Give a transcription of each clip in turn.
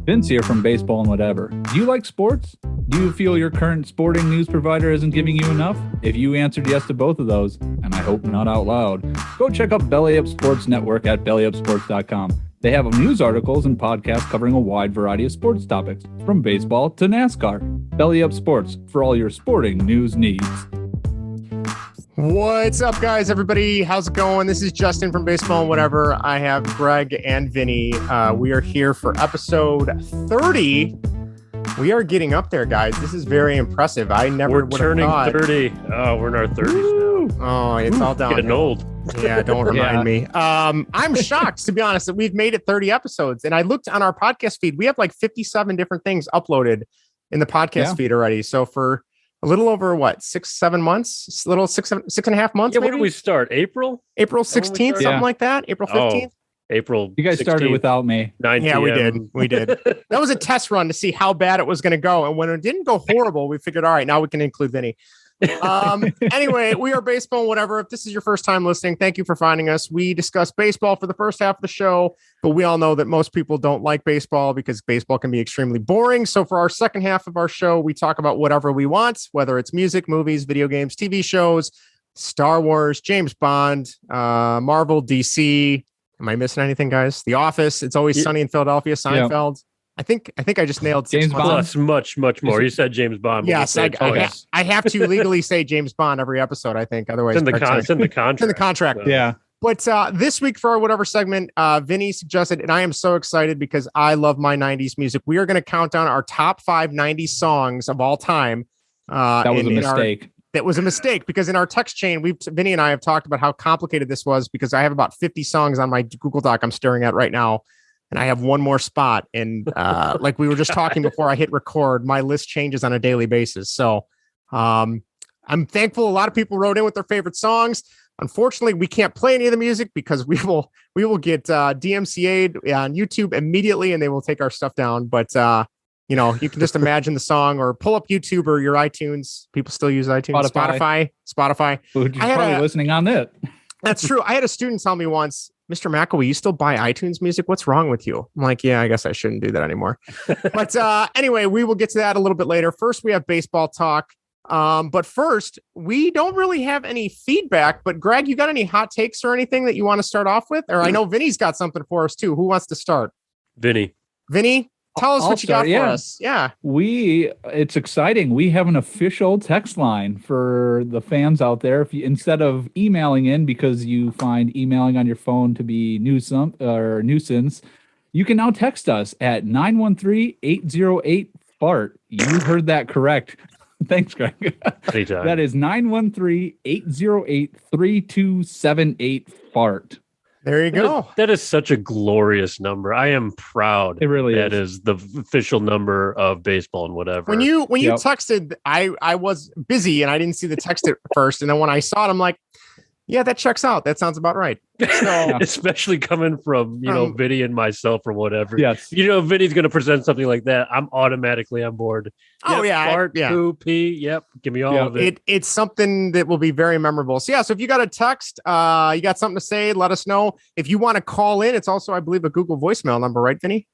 Vince here from Baseball and Whatever. Do you like sports? Do you feel your current sporting news provider isn't giving you enough? If you answered yes to both of those, and I hope not out loud, go check out Belly Up Sports Network at bellyupsports.com. They have news articles and podcasts covering a wide variety of sports topics, from baseball to NASCAR. Belly Up Sports, for all your sporting news needs. What's up, guys? Everybody, how's it going? This is Justin from Baseball and Whatever. I have Greg and Vinnie. We are here for episode 30. We are getting up there, guys. This is very impressive. I never would have thought. We're turning 30. Oh, we're in our 30s now. Oh, it's all down. Getting old. Yeah, don't remind me. I'm shocked, to be honest, that we've made it 30 episodes. And I looked on our podcast feed. We have like 57 different things uploaded in the podcast feed already. So for a little over what, 6-7 months, a little 6.5 months. Yeah, maybe? when did we start? April 16th, something like that. April 15th. April. You guys 16th, started without me. 9 Yeah, PM. we did. That was a test run to see how bad it was going to go. And when it didn't go horrible, we figured, all right, now we can include Vinny. Anyway, we are Baseball and Whatever. If this is your first time listening, thank you for finding us. We discuss baseball for the first half of the show, but we all know that most people don't like baseball because baseball can be extremely boring. So for our second half of our show, we talk about whatever we want, whether it's music, movies, video games, TV shows, Star Wars, James Bond, Marvel, DC. Am I missing anything, guys? The Office, It's Always Sunny in Philadelphia, Seinfeld. Yep. I think I just nailed James Bond. Plus, much more. You said James Bond. Yes, I have to legally say James Bond every episode, I think. Otherwise, it's in the contract. It's in the contract. So. Yeah. But this week for our Whatever segment, Vinny suggested, and I am so excited because I love my 90s music. We are going to count down our top 5 90s songs of all time. That was a mistake. That was a mistake because in our text chain, Vinny and I have talked about how complicated this was because I have about 50 songs on my Google Doc I'm staring at right now. And I have one more spot. And like we were just talking before I hit record, my list changes on a daily basis. So I'm thankful a lot of people wrote in with their favorite songs. Unfortunately, we can't play any of the music because we will get DMCA'd on YouTube immediately and they will take our stuff down. But, you can just imagine the song or pull up YouTube or your iTunes. People still use iTunes. Spotify. You're probably listening on it. That's true. I had a student tell me once, Mr. McElwee, you still buy iTunes music? What's wrong with you? I'm like, yeah, I guess I shouldn't do that anymore. But anyway, we will get to that a little bit later. First, we have baseball talk. But first, we don't really have any feedback. But Greg, you got any hot takes or anything that you want to start off with? Or I know Vinny's got something for us too. Who wants to start? Vinny, tell us what you got for us. Yeah. It's exciting. We have an official text line for the fans out there. If you, instead of emailing in because you find emailing on your phone to be nuisance, you can now text us at 913-808-FART. You heard that correct. Thanks, Greg. anytime. That is 913-808-3278-FART. There you go. That is such a glorious number. I am proud. It really That is the official number of Baseball and Whatever. When you texted, I was busy and I didn't see the text at first. And then when I saw it, I'm like, yeah, that checks out. That sounds about right. So, especially coming from, Vinny and myself or whatever. Yes. Vinny's going to present something like that. I'm automatically on board. Oh, yep, yeah. Fart, poo, pee. Yep. Give me all of it. It's something that will be very memorable. So, so if you got a text, you got something to say, let us know. If you want to call in, it's also, I believe, a Google voicemail number, right, Vinny?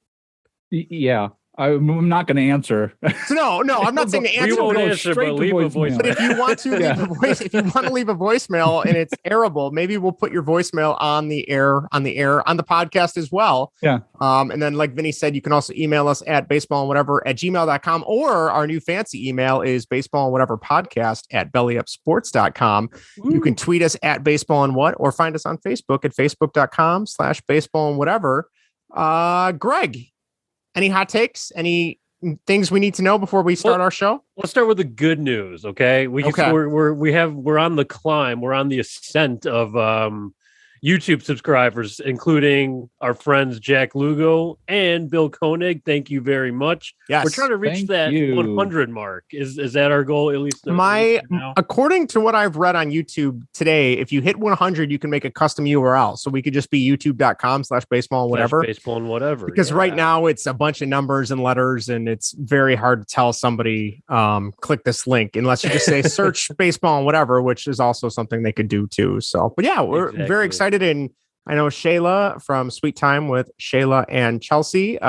Yeah. I'm not going to answer. No, I'm not saying to answer. We won't answer, but leave a voicemail. But if you want to leave a voice, if you want to leave a voicemail and it's airable, maybe we'll put your voicemail on the podcast as well. Yeah. And then, like Vinny said, you can also email us at baseballandwhatever@gmail.com, or our new fancy email is baseballandwhateverpodcast@bellyupsports.com. You can tweet us at baseballandwhat or find us on Facebook at facebook.com/baseballandwhatever. Greg, any hot takes? Any things we need to know before we start our show? Let's start with the good news, okay? We're on the climb. We're on the ascent of YouTube subscribers, including our friends Jack Lugo and Bill Koenig. Thank you very much. Yes. We're trying to reach that 100 mark. Is that our goal, at least? According to what I've read on YouTube today, if you hit 100, you can make a custom URL. So we could just be youtube.com/baseball and whatever. Because right now it's a bunch of numbers and letters, and it's very hard to tell somebody click this link unless you just say search baseball and whatever, which is also something they could do too. So, but yeah, we're very excited. And I know Shayla from Sweet Time with Shayla and Chelsea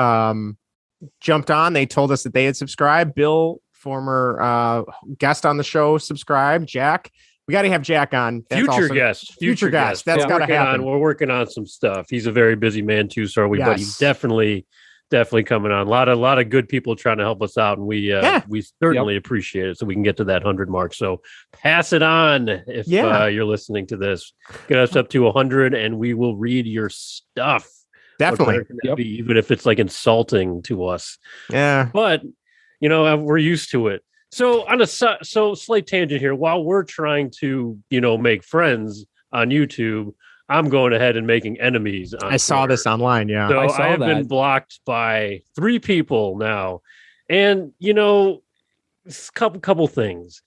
jumped on. They told us that they had subscribed. Bill, former guest on the show, subscribed. Jack, we got to have Jack on. Future guest. That's got to happen. We're working on some stuff. He's a very busy man too, so are we. Yes. But he's definitely coming on. A lot of good people trying to help us out, and we certainly appreciate it, so we can get to that 100 mark. So pass it on if you're listening to this. Get us up to 100, and we will read your stuff. Definitely, even if it's like insulting to us. Yeah, but we're used to it. So on a slight tangent here, while we're trying to make friends on YouTube, I'm going ahead and making enemies on Twitter. Saw this online, yeah. So I have been blocked by 3 people now. And, a couple things.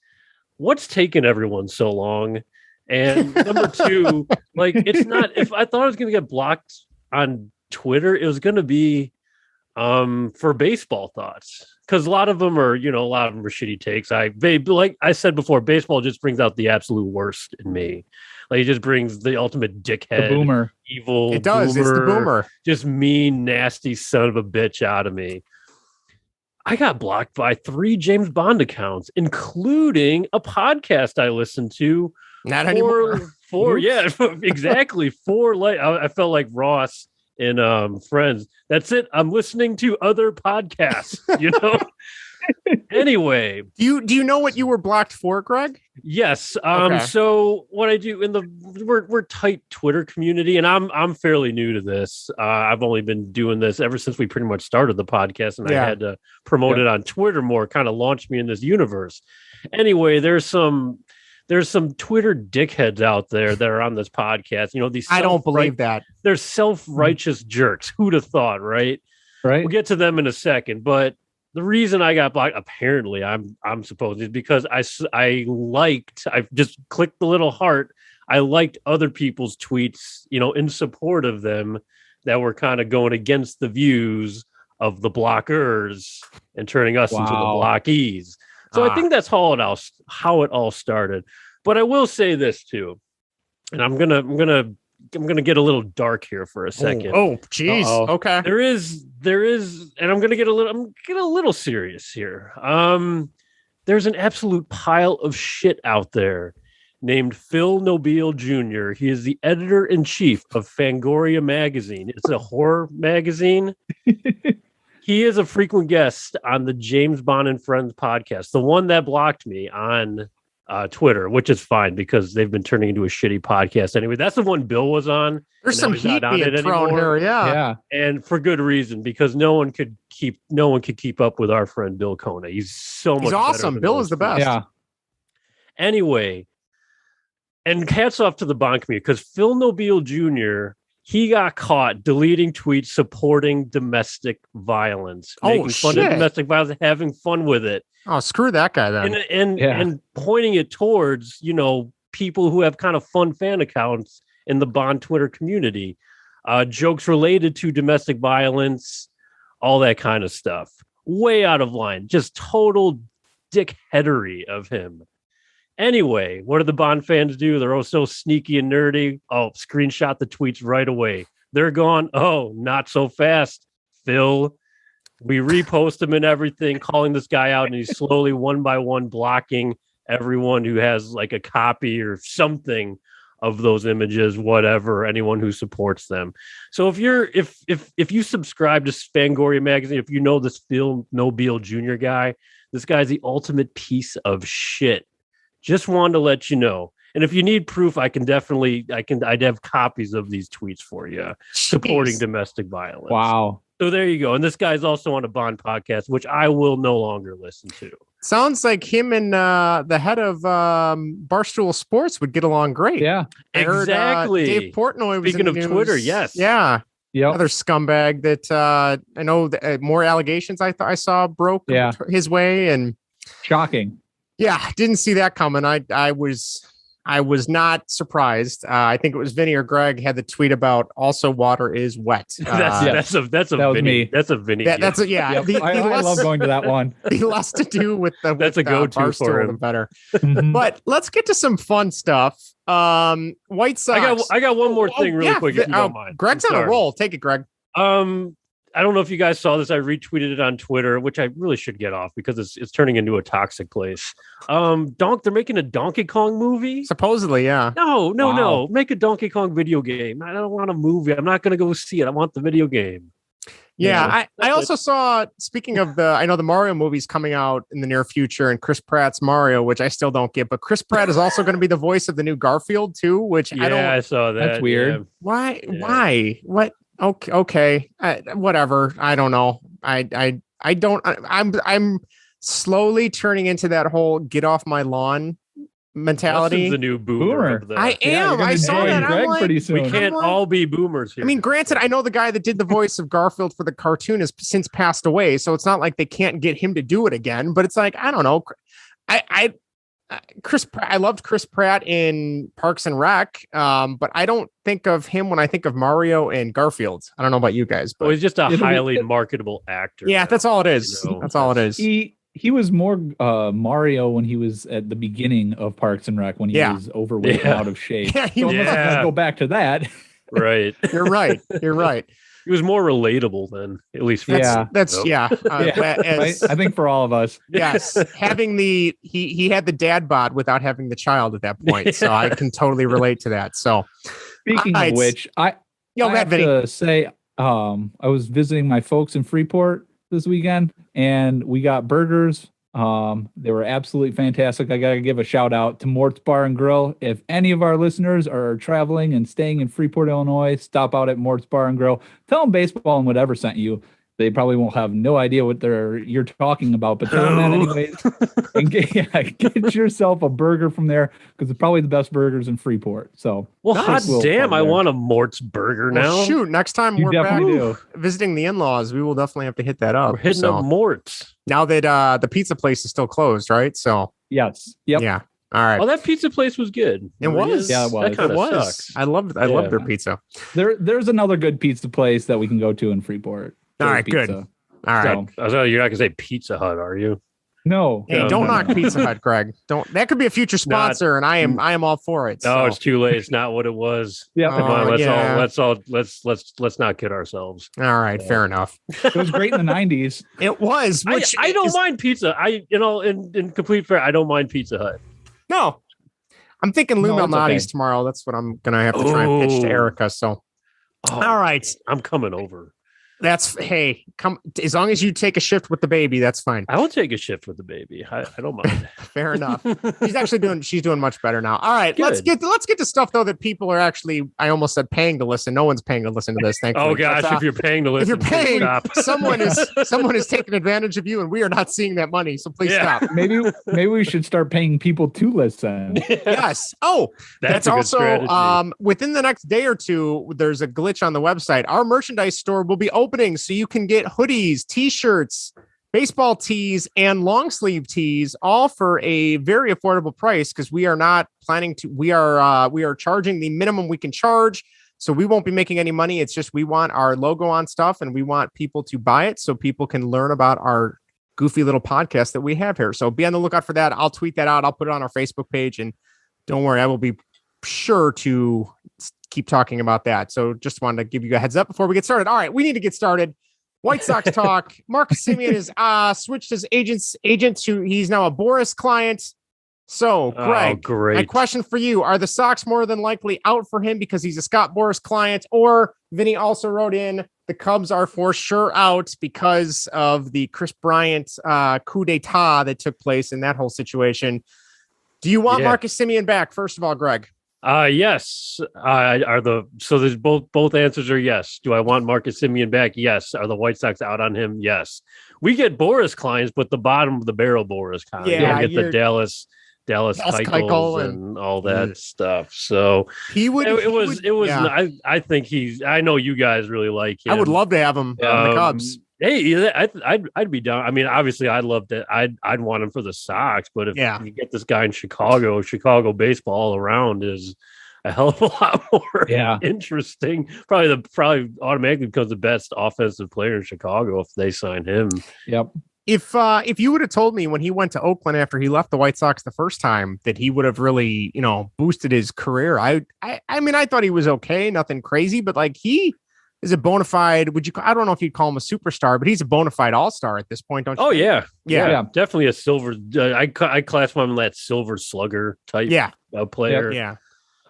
What's taken everyone so long? And number 2, like, it's not, if I thought I was going to get blocked on Twitter, it was going to be for baseball thoughts. Because a lot of them are shitty takes. Like I said before, baseball just brings out the absolute worst in me. Like, it just brings the ultimate dickhead, the boomer, evil. It does. It's the boomer, just mean, nasty son of a bitch out of me. I got blocked by 3 James Bond accounts, including a podcast I listened to. Not anymore. 4, yeah, exactly. 4. Like I felt like Ross in Friends. That's it. I'm listening to other podcasts. Anyway, do you know what you were blocked for, Greg? Yes. So what I do we're tight Twitter community, and I'm fairly new to this. I've only been doing this ever since we pretty much started the podcast, and I had to promote it on Twitter more. Kind of launched me in this universe. Anyway, there's some Twitter dickheads out there that are on this podcast. These I don't believe that. They're self-righteous jerks. Who'd have thought, right? Right. We'll get to them in a second, but the reason I got blocked, apparently, I'm supposed, is because I just clicked the little heart. I liked other people's tweets, in support of them that were kind of going against the views of the blockers and turning us into the blockies. So I think that's how it all started. But I will say this too, and I'm gonna get a little dark here for a second. Oh, geez. Okay. There is, and I'm gonna get a little serious here. There's an absolute pile of shit out there named Phil Nobile Jr. He is the editor-in-chief of Fangoria magazine. It's a horror magazine. He is a frequent guest on the James Bond and Friends podcast, the one that blocked me on Twitter, which is fine because they've been turning into a shitty podcast anyway. That's the one Bill was on. There's some heat being thrown here, yeah, and for good reason, because no one could keep up with our friend Bill Kona. He's awesome. Bill is the best. Yeah. Anyway, and hats off to the Bond community, because Phil Nobile Jr. he got caught deleting tweets supporting domestic violence, making fun of domestic violence, having fun with it. Oh, screw that guy then. And pointing it towards, people who have kind of fun fan accounts in the Bond Twitter community, jokes related to domestic violence, all that kind of stuff. Way out of line, just total dickheadery of him. Anyway, what do the Bond fans do? They're all so sneaky and nerdy. Oh, screenshot the tweets right away. They're gone. Oh, not so fast, Phil. We repost him and everything, calling this guy out, and he's slowly, one by one, blocking everyone who has like a copy or something of those images, whatever, anyone who supports them. So if you subscribe to Fangoria magazine, if you know this Phil Nobile Jr. guy, this guy's the ultimate piece of shit. Just wanted to let you know. And if you need proof, I'd have copies of these tweets for you supporting domestic violence. Wow. So there you go. And this guy's also on a Bond podcast, which I will no longer listen to. Sounds like him and the head of Barstool Sports would get along great. Yeah, exactly. Dave Portnoy was speaking of Twitter. Yes. Yeah. Yep. Another scumbag that I know more allegations I saw broke his way, and shocking. Yeah, didn't see that coming. I was not surprised. I think it was Vinnie or Greg had the tweet about also water is wet. That's a Vinnie. Me. That's a Vinnie. That's a Yep. I love going to that one. The less to do with the that's a go-to for him. The better. But let's get to some fun stuff. White Sox. I got one more thing really quick if you don't mind. Greg's on a roll. Take it, Greg. I don't know if you guys saw this. I retweeted it on Twitter, which I really should get off because it's turning into a toxic place. They're making a Donkey Kong movie. Supposedly, yeah. No. Make a Donkey Kong video game. I don't want a movie. I'm not going to go see it. I want the video game. Yeah, I also saw, speaking of I know the Mario movie's coming out in the near future, and Chris Pratt's Mario, which I still don't get, but Chris Pratt is also going to be the voice of the new Garfield too, which I saw that. That's weird. Yeah. Why? Yeah. Why? What? Okay. Whatever. I don't know. I'm slowly turning into that whole get off my lawn mentality. The new boomer. I am. I saw that. Greg like, pretty soon. We can't all be boomers here. I mean, granted, I know the guy that did the voice of Garfield for the cartoon has since passed away, so it's not like they can't get him to do it again. But it's like, I don't know. Chris Pratt, I loved Chris Pratt in Parks and Rec, but I don't think of him when I think of Mario and Garfield. I don't know about you guys, but he's just a highly marketable actor. Yeah, that's all it is. That's all it is. He was more Mario when he was at the beginning of Parks and Rec, when he was overweight and out of shape. Yeah, so let's go back to that. Right. You're right. He was more relatable then, at least. For I think for all of us. Yes, having he had the dad bod without having the child at that point, so I can totally relate to that. So, speaking of which, I have to say, I was visiting my folks in Freeport this weekend, and we got burgers. They were absolutely fantastic. I gotta give a shout out to Mort's Bar and Grill. If any of our listeners are traveling and staying in Freeport, Illinois, stop out at Mort's Bar and Grill. Tell them Baseball and Whatever sent you. They probably won't have no idea what you're talking about, but tell them that anyways. And get yourself a burger from there, because it's probably the best burgers in Freeport. So, hot damn, I want a Mort's burger now. Well, shoot, next time we're back visiting the in-laws, we will definitely have to hit that up. We're hitting up Mort's. Now that the pizza place is still closed, right? So yes, yep, yeah. All right. Oh, that pizza place was good. It was. Yeah, it was. That kind of sucks. I loved their pizza. There's another good pizza place that we can go to in Freeport. All right, pizza. good. All right. So you're not gonna say Pizza Hut, are you? No. Hey, don't knock Pizza Hut, Greg. Don't. That could be a future sponsor, and I am all for it. No, it's too late. It's not what it was. Yeah. Come on, let's not kid ourselves. All right, fair enough. It was great in the 90s. It was. Which I don't mind pizza. In complete fair, I don't mind Pizza Hut. No. I'm thinking Lou Malnati's tomorrow. That's what I'm gonna have to try and pitch to Erica. So all right. I'm coming over. Come as long as you take a shift with the baby, that's fine. I will take a shift with the baby. I don't mind. Fair enough. She's doing much better now. All right, good. let's get to stuff though that people are actually, I almost said paying to listen. No one's paying to listen to this. Thankfully. Oh gosh, if you're paying to listen, if you're paying, stop. someone is taking advantage of you, and we are not seeing that money. So please stop. Maybe we should start paying people to listen. Yes. Oh, that's also strategy. Within the next day or two, there's a glitch on the website. Our merchandise store will be opening, so you can get hoodies, t-shirts, baseball tees, and long sleeve tees, all for a very affordable price, because we are not planning to. We are charging the minimum we can charge, so we won't be making any money. It's just we want our logo on stuff, and we want people to buy it so people can learn about our goofy little podcast that we have here. So be on the lookout for that. I'll tweet that out. I'll put it on our Facebook page, and don't worry, I will be sure to keep talking about that. So just wanted to give you a heads up before we get started. All right, we need to get started. White Sox talk. Marcus Semien has switched his agent to, he's now a Boris client. So, Greg, my question for you, are the Sox more than likely out for him because he's a Scott Boras client? Or Vinnie also wrote in, the Cubs are for sure out because of the Chris Bryant coup d'etat that took place in that whole situation. Do you want Marcus Semien back? First of all, Greg. Yes. So there's both answers are yes. Do I want Marcus Semien back? Yes. Are the White Sox out on him? Yes. We get Boras clients, but the bottom of the barrel Boras kind. Yeah, you get the Dallas Keuchel and all that stuff. So he would. It was. Yeah. I think I know you guys really like him. I would love to have him on the Cubs. Hey, I'd be down. I mean, obviously, I'd love to. I'd want him for the Sox, but if you get this guy in Chicago baseball all around is a hell of a lot more interesting. Probably automatically becomes the best offensive player in Chicago if they sign him. Yep. If you would have told me when he went to Oakland after he left the White Sox the first time that he would have really, boosted his career, I mean, I thought he was okay, nothing crazy, but like he is a bona fide. I don't know if you'd call him a superstar, but he's a bona fide all-star at this point, don't you? Oh think? yeah, definitely a silver. I classify him in that silver slugger type. Player. Yeah.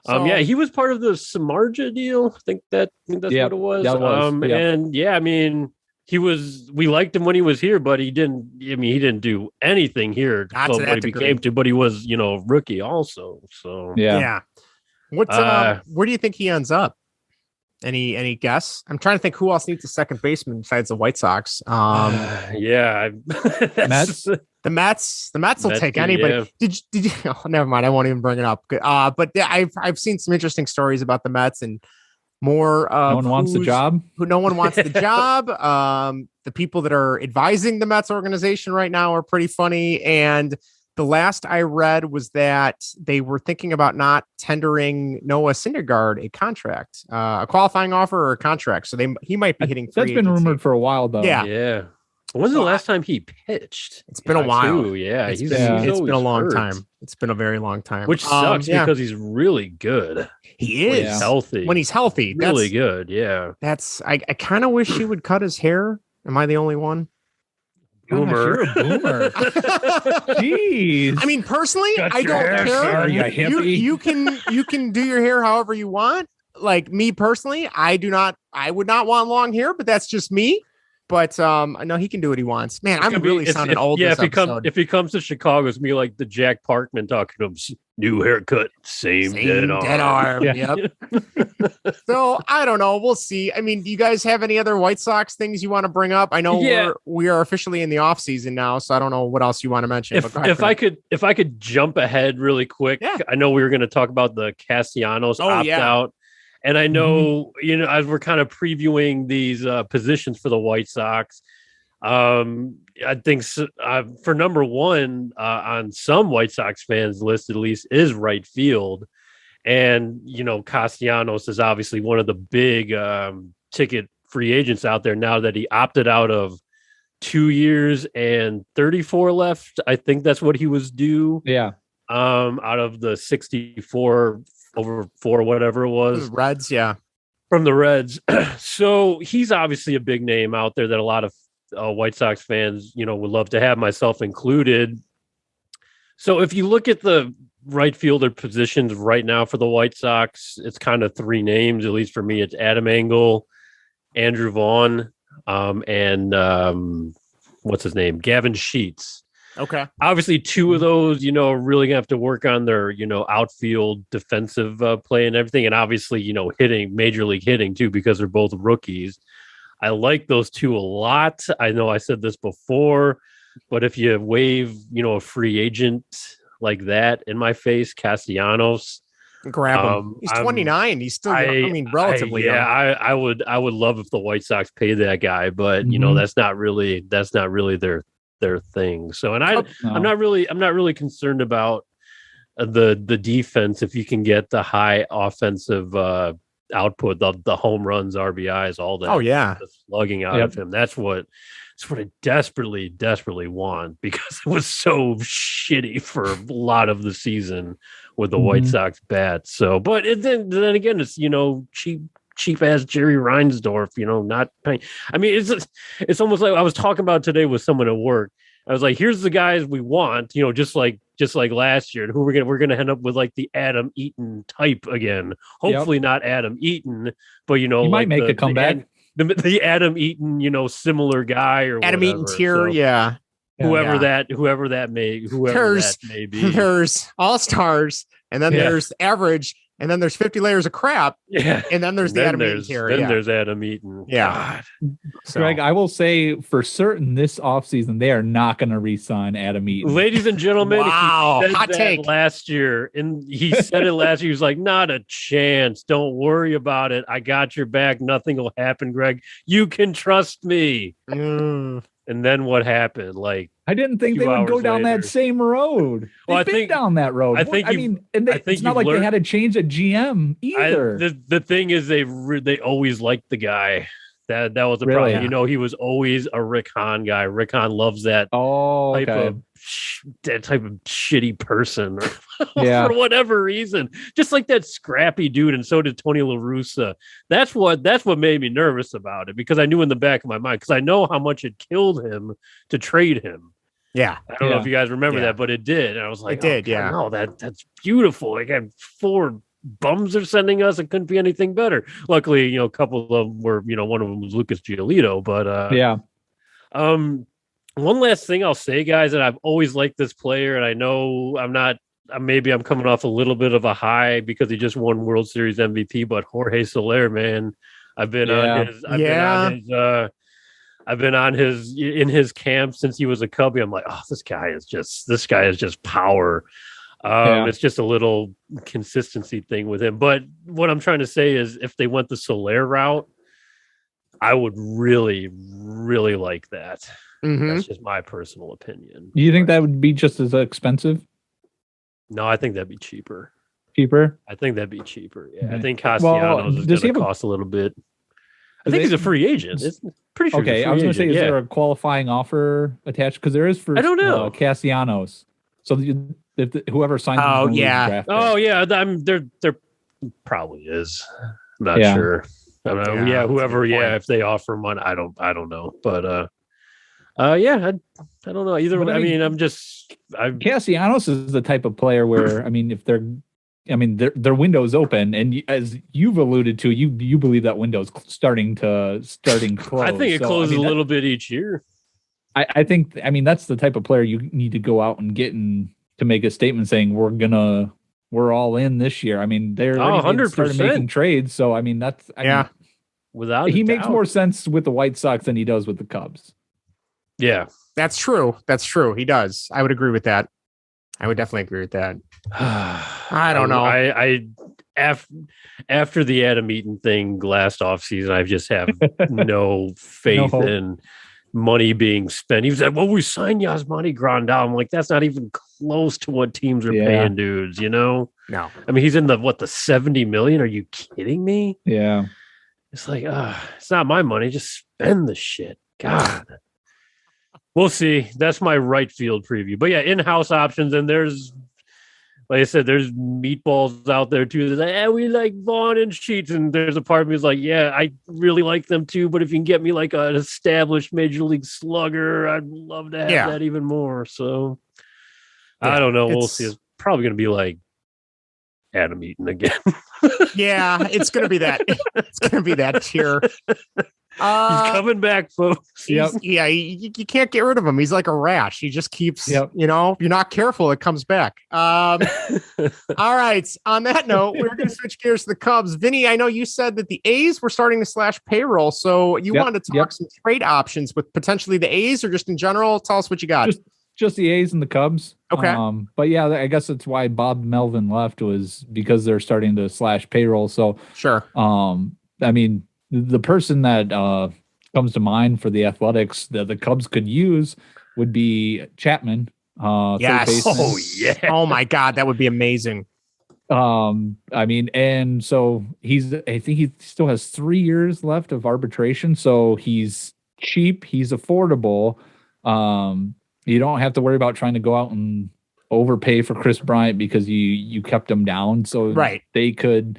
So, he was part of the Samardzija deal. I think that's what it was. And I mean, we liked him when he was here, but he didn't do anything here until what he became to, but he was, rookie also. So yeah. Where do you think he ends up? Any guess? I'm trying to think who else needs a second baseman besides the White Sox. The Mets will take anybody. Yeah. Did you? Oh, never mind. I won't even bring it up. But I've seen some interesting stories about the Mets and more. No one wants the job. No one wants the job. The people that are advising the Mets organization right now are pretty funny. And the last I read was that they were thinking about not tendering Noah Syndergaard a contract, a qualifying offer or a contract. So he might be hitting. That's been rumored for a while, though. Yeah. When's the last time he pitched? It's been a while. Too. Yeah, it's been a long time. It's been a very long time. Which sucks because he's really good. He is. When he's healthy. When he's healthy. Really good, yeah. I kind of wish he would cut his hair. Am I the only one? Boomer. You're a boomer. Jeez. I mean, personally, I don't care. You can do your hair however you want. Like me personally, I would not want long hair, but that's just me. But I know he can do what he wants. Man, I'm really sounding old. Yeah, if he comes to Chicago, it's me like the Jack Parkman talking to him. New haircut, same dead arm. Yep. So I don't know. We'll see. I mean, do you guys have any other White Sox things you want to bring up? I know we are officially in the off season now, so I don't know what else you want to mention. If I could jump ahead really quick, I know we were going to talk about the Castellanos opt out. And I know, as we're kind of previewing these positions for the White Sox, I think for number one on some White Sox fans list, at least, is right field. And, Castellanos is obviously one of the big ticket free agents out there now that he opted out of 2 years and 34 left. I think that's what he was due. Yeah. Out of the 64 over 4, whatever it was. From the Reds, yeah. From the Reds. So he's obviously a big name out there that a lot of White Sox fans, would love to have, myself included. So if you look at the right fielder positions right now for the White Sox, it's kind of 3 names, at least for me. It's Adam Engel, Andrew Vaughn, and what's his name? Gavin Sheets. Okay. Obviously, 2 of those, are really gonna have to work on their, outfield defensive play and everything, and obviously, hitting, major league hitting too, because they're both rookies. I like those 2 a lot. I know I said this before, but if you wave, a free agent like that in my face, Castellanos, grab him. He's 29. He's still, relatively young. I would love if the White Sox pay that guy, but that's not really their thing. So, and I'm not really concerned about the defense if you can get the high offensive output, the home runs, RBIs, all that. Oh yeah, the slugging out of him. That's what I desperately want, because it was so shitty for a lot of the season with the White Sox bat. So, but then again, it's cheap ass Jerry Reinsdorf, not paying. I mean, it's almost like I was talking about today with someone at work. I was like, here's the guys we want, just like last year, and who we're gonna end up with, like the Adam Eaton type again. Hopefully not Adam Eaton, but he might make a comeback. The Adam Eaton, similar guy, or Adam Eaton tier, whoever that may be. There's all-stars, and then there's average, and then there's 50 layers of crap. Yeah. And then there's the Adam Eaton tier. Then there's Adam Eaton. Yeah. So. Greg, I will say for certain this offseason, they are not going to re-sign Adam Eaton. Ladies and gentlemen, wow. He said hot that take. last year. And he said it last year. He was like, not a chance. Don't worry about it. I got your back. Nothing will happen, Greg. You can trust me. And then what happened? Like, I didn't think they would go down that same road. They've been down that road. It's not like they had to change a GM either. The thing is, they always liked the guy That was the Really? problem. You know, he was always a Rick Hahn guy. Rick Hahn loves that Oh, type okay. of shitty person Yeah. for whatever reason. Just like that scrappy dude, and so did Tony La Russa. That's what made me nervous about it, because I knew in the back of my mind, because I know how much it killed him to trade him. Yeah. I don't know if you guys remember Yeah. that, but it did. And I was like, It did, God, yeah. no, that's beautiful. Like, I have 4 bums they're sending us. It couldn't be anything better. Luckily, you know, a couple of them were, you know, one of them was Lucas Giolito. But Yeah. one last thing I'll say, guys, that I've always liked this player, and I know maybe I'm coming off a little bit of a high because he just won World Series MVP, but Jorge Soler, man, I've been in his camp since he was a Cubby. I'm like, oh, this guy is just power. It's just a little consistency thing with him. But what I'm trying to say is, if they went the Soler route, I would really, really like that. Mm-hmm. That's just my personal opinion. Do you think that would be just as expensive? No, I think that'd be cheaper. Cheaper? I think that'd be cheaper. Yeah, Okay. I think Castellanos is going to cost a little bit. I think he's a free agent. It's pretty sure. Okay, I was going to say, is there a qualifying offer attached? Because there is for I don't know. Castellanos. So whoever signs. Oh, him yeah. draft Oh pick. yeah. There probably is. I'm not sure. I don't know. Yeah, whoever. Yeah, if they offer one, I don't know. But yeah, I don't know either. But I mean, Castellanos is the type of player where, I mean, if their window's open, and as you've alluded to, you believe that window's starting to close. I think it closes a little bit each year. I think that's the type of player you need to go out and get to make a statement saying we're all in this year. I mean, they're 100% started making trades, so I mean without he makes more sense with the White Sox than he does with the Cubs. Yeah, that's true. He does. I would agree with that. I would definitely agree with that. I don't know. I after the Adam Eaton thing last offseason, I just have no faith in money being spent. He was like, well, we signed Yasmani Grandal. I'm like, that's not even close to what teams are paying dudes, you know? No. I mean, he's in the 70 million. Are you kidding me? Yeah. It's like, it's not my money. Just spend the shit. God. We'll see. That's my right field preview. But yeah, in-house options, and there's, like I said, there's meatballs out there too. They're like, we like Vaughn and Sheets, and there's a part of me who's like, yeah, I really like them too. But if you can get me like an established major league slugger, I'd love to have that even more. So I don't know. We'll see. It's probably going to be like Adam Eaton again. Yeah, it's going to be that. It's going to be that tier. He's coming back, folks. Yeah, you can't get rid of him. He's like a rash. He just keeps, you know, if you're not careful, it comes back. All right. On that note, we're going to switch gears to the Cubs. Vinny, I know you said that the A's were starting to slash payroll. So you wanted to talk some trade options with potentially the A's, or just in general? Tell us what you got. Just the A's and the Cubs. Okay. But yeah, I guess that's why Bob Melvin left, was because they're starting to slash payroll. So sure. I mean, the person that comes to mind for the Athletics that the Cubs could use would be Chapman. Yes. Oh yeah. Oh my God, that would be amazing. I mean, and so I think he still has 3 years left of arbitration. So he's cheap. He's affordable. You don't have to worry about trying to go out and overpay for Chris Bryant because you kept him down. So they could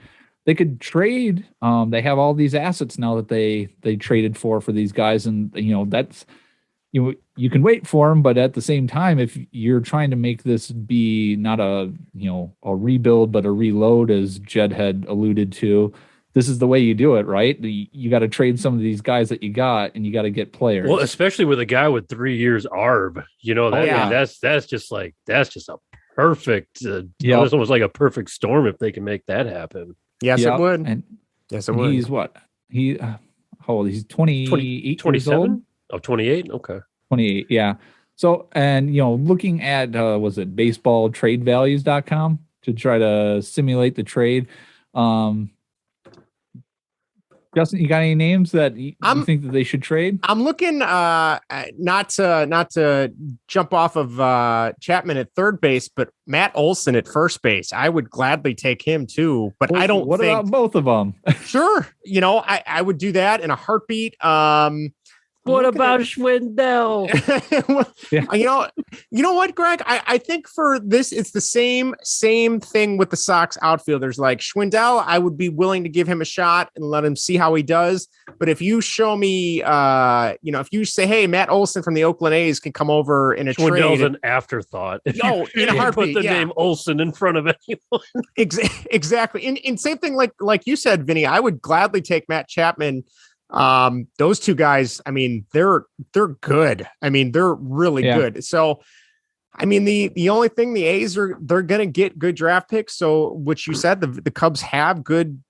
trade. They have all these assets now that they traded for these guys, and you know that's you can wait for them, but at the same time, if you're trying to make this be not a rebuild but a reload, as Jed had alluded to, this is the way you do it, right? You got to trade some of these guys that you got, and you got to get players. Well, especially with a guy with 3 years ARB, you know, that's just a perfect. It's almost like a perfect storm if they can make that happen. Yes, it would. And yes, it would. He's what? How old? He's 28, 27? Oh, 28? Okay. 28, yeah. So, and, looking at, was it baseballtradevalues.com to try to simulate the trade? Justin, you got any names that you think that they should trade? I'm looking not to jump off of Chapman at third base, but Matt Olson at first base. I would gladly take him too, but I don't. What about both of them? Sure, I would do that in a heartbeat. What about Schwindel? Yeah. You know what, Greg? I think for this, it's the same thing with the Sox outfielders. Like Schwindel, I would be willing to give him a shot and let him see how he does. But if you show me, if you say, hey, Matt Olson from the Oakland A's can come over in a trade. Schwindel's an afterthought. Oh, in a heartbeat, put the name Olson in front of anyone. Exactly. And same thing like you said, Vinny, I would gladly take Matt Chapman. Those two guys, I mean, they're good. I mean, they're really good. So, I mean, the only thing the A's they're going to get good draft picks. So, which you said, the Cubs have good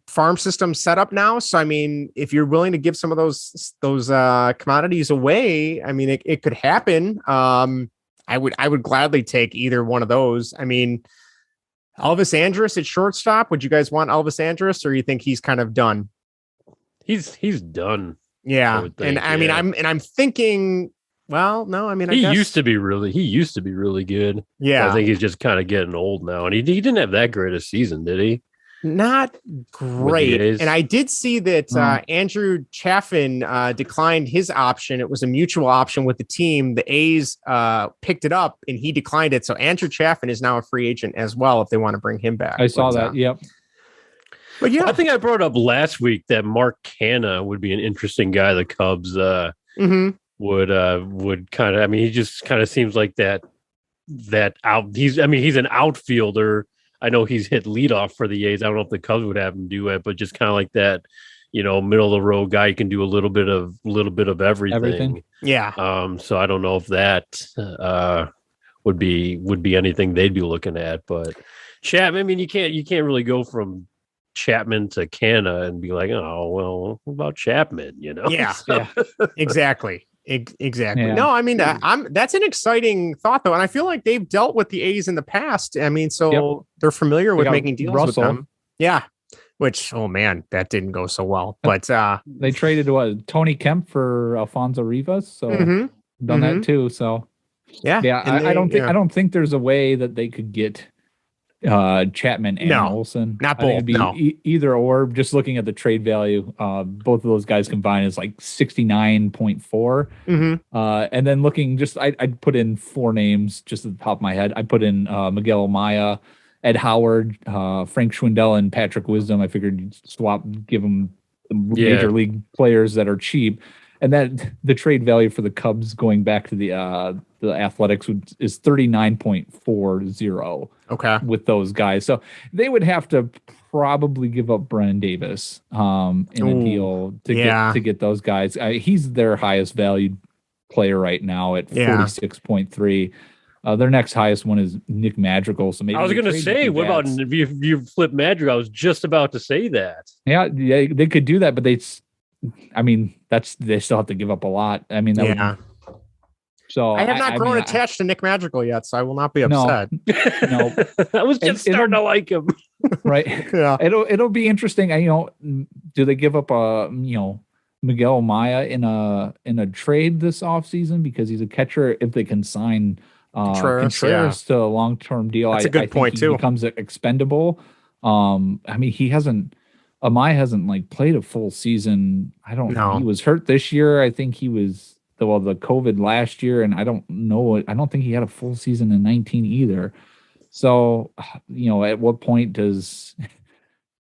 farm system set up now. So, I mean, if you're willing to give some of those commodities away, I mean, it could happen. I would gladly take either one of those. I mean, Elvis Andrus at shortstop. Would you guys want Elvis Andrus, or you think he's kind of done? He's done. Yeah. And I mean, I'm thinking, well, no, I mean, he used to be really good. Yeah. I think he's just kind of getting old now. And he didn't have that great a season, did he? Not great. And I did see that Andrew Chaffin declined his option. It was a mutual option with the team. The A's picked it up and he declined it. So Andrew Chaffin is now a free agent as well if they want to bring him back. I saw that. Yep. But yeah, I think I brought up last week that Mark Canha would be an interesting guy. The Cubs would kind of. I mean, he just kind of seems like that out. He's an outfielder. I know he's hit leadoff for the A's. I don't know if the Cubs would have him do it, but just kind of like that, middle of the road guy. He can do a little bit of everything. Yeah. So I don't know if that would be anything they'd be looking at. But Chapman, I mean, you can't really go from Chapman to Canha and be like, oh, well, what about Chapman? Yeah. Exactly. Exactly. Yeah. No, I mean, that's an exciting thought, though. And I feel like they've dealt with the A's in the past. I mean, so they're familiar with making deals with them. Yeah. Which, oh man, that didn't go so well. But they traded Tony Kemp for Alfonso Rivas. So done that too. So yeah. I don't think there's a way that they could get Chapman and Olson. Not both. Either or. Just looking at the trade value, both of those guys combined is like 69.4. And then looking, I'd put in four names just at the top of my head. I put in Miguel Amaya, Ed Howard, Frank Schwindel, and Patrick Wisdom. I figured you'd give them the major league players that are cheap. And that the trade value for the Cubs going back to the Athletics is 39.40. Okay, with those guys, so they would have to probably give up Brennan Davis in a deal to get those guys. He's their highest valued player right now at 46.3. Their next highest one is Nick Madrigal. So maybe I was going to say, what about if you flip Madrigal? I was just about to say that. Yeah, they could do that, but they still have to give up a lot. I mean, so I have not grown attached to Nick Madrigal yet, so I will not be upset. No, I was just starting to like him. Right? Yeah. It'll be interesting. Do they give up Miguel Amaya in a trade this offseason because he's a catcher? If they can sign Contreras to a long-term deal, that's a good point he too. Becomes expendable. Amaya hasn't played a full season. I don't know. He was hurt this year. I think he was the COVID last year, and I don't know. I don't think he had a full season in 19 either. So, at what point is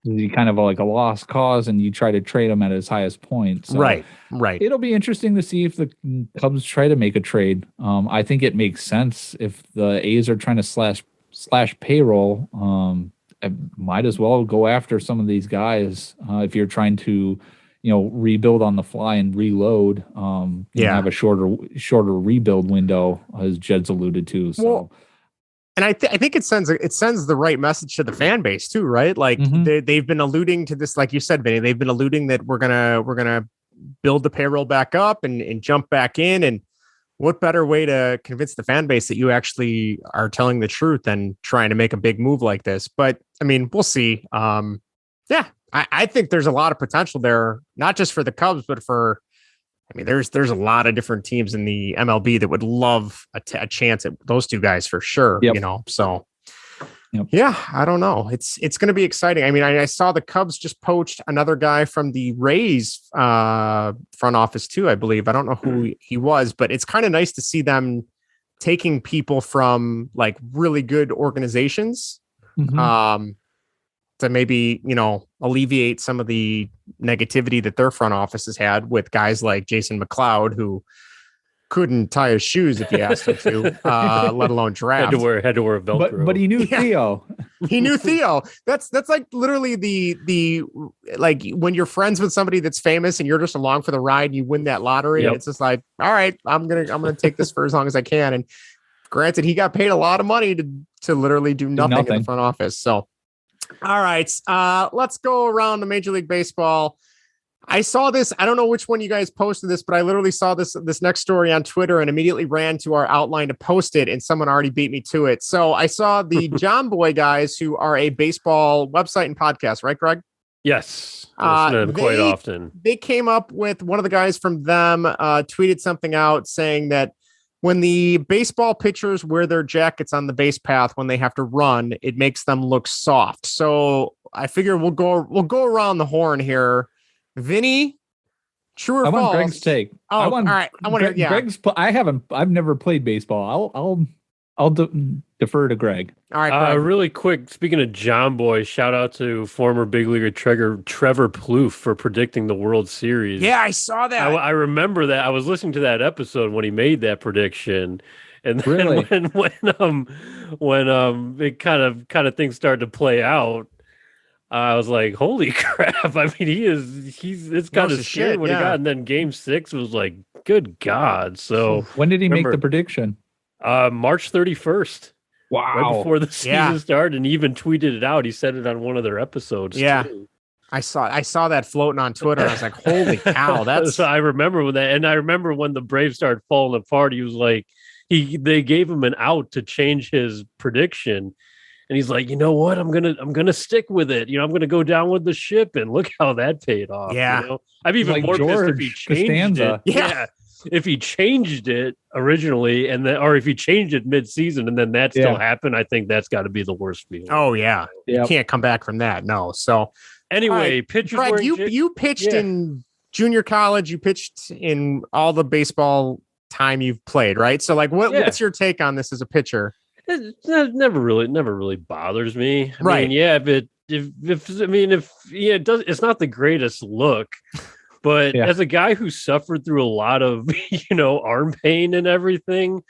he kind of like a lost cause and you try to trade him at his highest point? So right. It'll be interesting to see if the Cubs try to make a trade. I think it makes sense if the A's are trying to slash payroll. I might as well go after some of these guys if you're trying to, rebuild on the fly and reload. Have a shorter rebuild window, as Jed's alluded to. So, well, and I think it sends the right message to the fan base too, right? Like they've been alluding to this, like you said, Vinny. They've been alluding that we're gonna build the payroll back up and jump back in. And what better way to convince the fan base that you actually are telling the truth than trying to make a big move like this? But I mean, we'll see. I think there's a lot of potential there, not just for the Cubs, but for, I mean, there's a lot of different teams in the MLB that would love a chance at those two guys for sure. Yep. You know, so Yep. yeah, I don't know. It's going to be exciting. I mean, I saw the Cubs just poached another guy from the Rays front office too, I believe. I don't know who he was, but it's kind of nice to see them taking people from like really good organizations. Mhm. To maybe, you know, alleviate some of the negativity that their front office has had with guys like Jason McLeod, who couldn't tie his shoes if you asked him to, let alone draft. Had to wear a Velcro. But he knew Theo. He knew Theo. That's like literally the like when you're friends with somebody that's famous and you're just along for the ride and you win that lottery. Yep. And it's just like, all right, I'm gonna take this for as long as I can. And granted, he got paid a lot of money to literally do nothing in the front office. So all right, let's go around to Major League Baseball. I saw this. I don't know which one you guys posted this, but I literally saw this next story on Twitter and immediately ran to our outline to post it, and someone already beat me to it. So I saw the John Boy guys, who are a baseball website and podcast, right, Greg? Yes, quite often. They came up with, one of the guys from them tweeted something out saying that when the baseball pitchers wear their jackets on the base path when they have to run, it makes them look soft. So I figure we'll go around the horn here. Vinny, true or false? I want Greg's take. Oh, all right. I want to. Yeah. Greg's. I've never played baseball. I'll defer to Greg. All right. Really quick. Speaking of John Boy, shout out to former big leaguer Trevor Plouffe for predicting the World Series. Yeah, I saw that. I remember that. I was listening to that episode when he made that prediction, and then Really? when it kind of things started to play out, I was like, holy crap. I mean, it's kind of scary when he got, and then game 6 was like, good God. So when did he make the prediction? March 31st. Wow. Right before the season started, and he even tweeted it out. He said it on one of their episodes. Yeah. Too. I saw that floating on Twitter. I was like, holy cow. That's so I remember when that, and I remember when the Braves started falling apart, he was like, they gave him an out to change his prediction. And he's like, you know what? I'm gonna stick with it. You know, I'm gonna go down with the ship, and look how that paid off. Yeah, you know? I'm even like more George pissed if he changed it. Yeah, if he changed it originally, and then, or if he changed it mid-season, and then that still happened, I think that's got to be the worst feeling. Oh yeah, you can't come back from that. No. So anyway, pitchers. Greg, you pitched in junior college. You pitched in all the baseball time you've played, right? So like, what's your take on this as a pitcher? It never really bothers me. Right. I mean, yeah, but it does. It's not the greatest look, but as a guy who suffered through a lot of, arm pain and everything,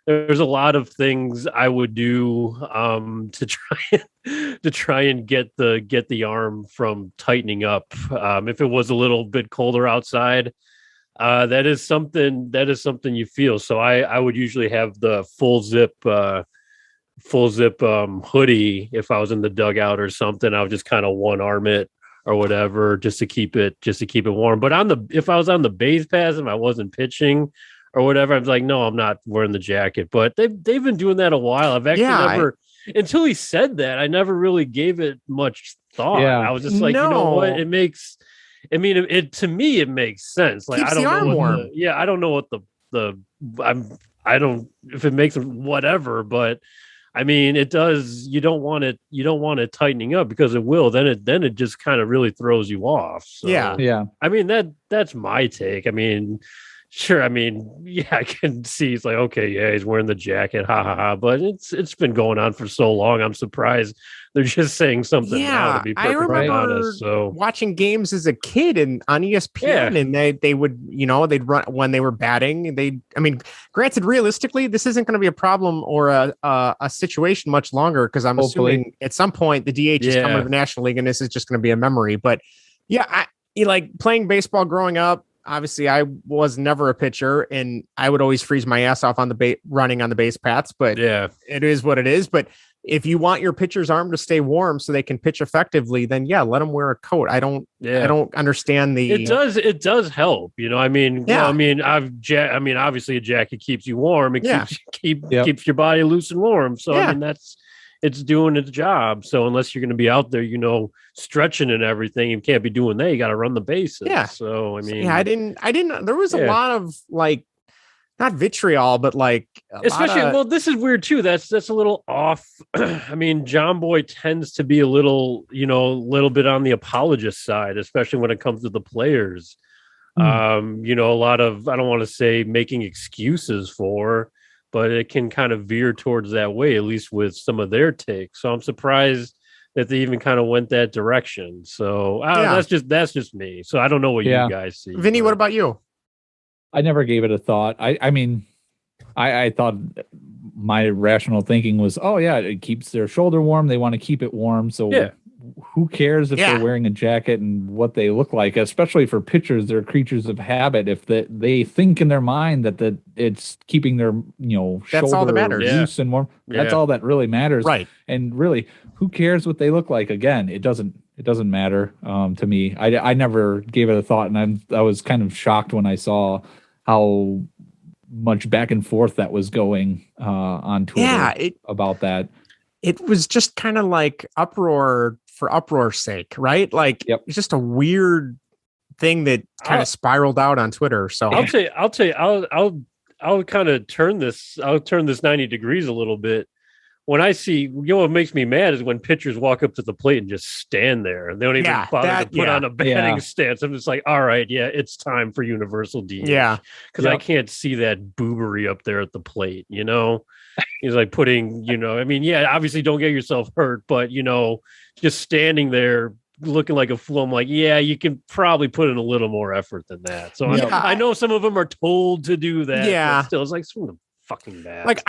there's a lot of things I would do to try and get the arm from tightening up. If it was a little bit colder outside, that is something you feel. So I would usually have the full zip hoodie if I was in the dugout or something. I would just kind of one arm it or whatever just to keep it warm. But if I was on the base pass and I wasn't pitching or whatever, I was like, no, I'm not wearing the jacket. But they've been doing that a while. I've actually never until he said that, I never really gave it much thought. Yeah. I was just like, you know what? It makes, I mean, to me it makes sense. Like, keeps I don't know warm. I don't know what I don't if it makes it whatever, but I mean, it does. You don't want it tightening up because it will. Then it just kind of really throws you off. So, yeah. I mean, that's my take. I mean, sure. I mean, yeah, I can see. It's like, okay, yeah, he's wearing the jacket, ha ha ha. But it's been going on for so long. I'm surprised they're just saying something now. To be perfectly honest, so watching games as a kid and on ESPN, and they would, they'd run when they were batting. I mean, granted, realistically, this isn't going to be a problem or a situation much longer because I'm assuming at some point the DH is coming to the National League, and this is just going to be a memory. But yeah, like playing baseball growing up. Obviously, I was never a pitcher, and I would always freeze my ass off on the running on the base paths. But it is what it is. But if you want your pitcher's arm to stay warm so they can pitch effectively, then let them wear a coat. I don't understand the. It does help. I mean, obviously a jacket keeps you warm. It keeps your body loose and warm. So I mean, it's doing its job. So unless you're going to be out there, stretching and everything, you can't be doing that. You got to run the bases. Yeah. So, I mean, I didn't, there was a lot of like, not vitriol, but like, well, this is weird too. That's a little off. I mean, John Boy tends to be a little bit on the apologist side, especially when it comes to the players. A lot of, I don't want to say making excuses for, but it can kind of veer towards that way, at least with some of their takes. So I'm surprised that they even kind of went that direction. So that's just me. So I don't know what you guys see. Vinny, what about you? I never gave it a thought. I mean, I thought my rational thinking was, oh yeah, it keeps their shoulder warm. They want to keep it warm. So who cares if they're wearing a jacket and what they look like, especially for pitchers, they're creatures of habit. If they think in their mind that it's keeping their, that's shoulder all that matters. loose and warm. That's all that really matters. Right. And really, who cares what they look like? Again, it doesn't matter to me. I never gave it a thought. And I was kind of shocked when I saw how much back and forth that was going on Twitter about that. It was just kind of like uproar for uproar's sake, right? Like it's just a weird thing that kind of spiraled out on Twitter. So I'll tell you, I'll kind of turn this 90 degrees a little bit. When I see, what makes me mad is when pitchers walk up to the plate and just stand there. They don't even bother to put on a batting stance. I'm just like, all right, it's time for universal DH. Yeah. Because I can't see that boobery up there at the plate, He's like putting, obviously don't get yourself hurt, but, just standing there looking like a fool. I'm like, you can probably put in a little more effort than that. So I know some of them are told to do that. Yeah. But still, it's like some fucking bad. Like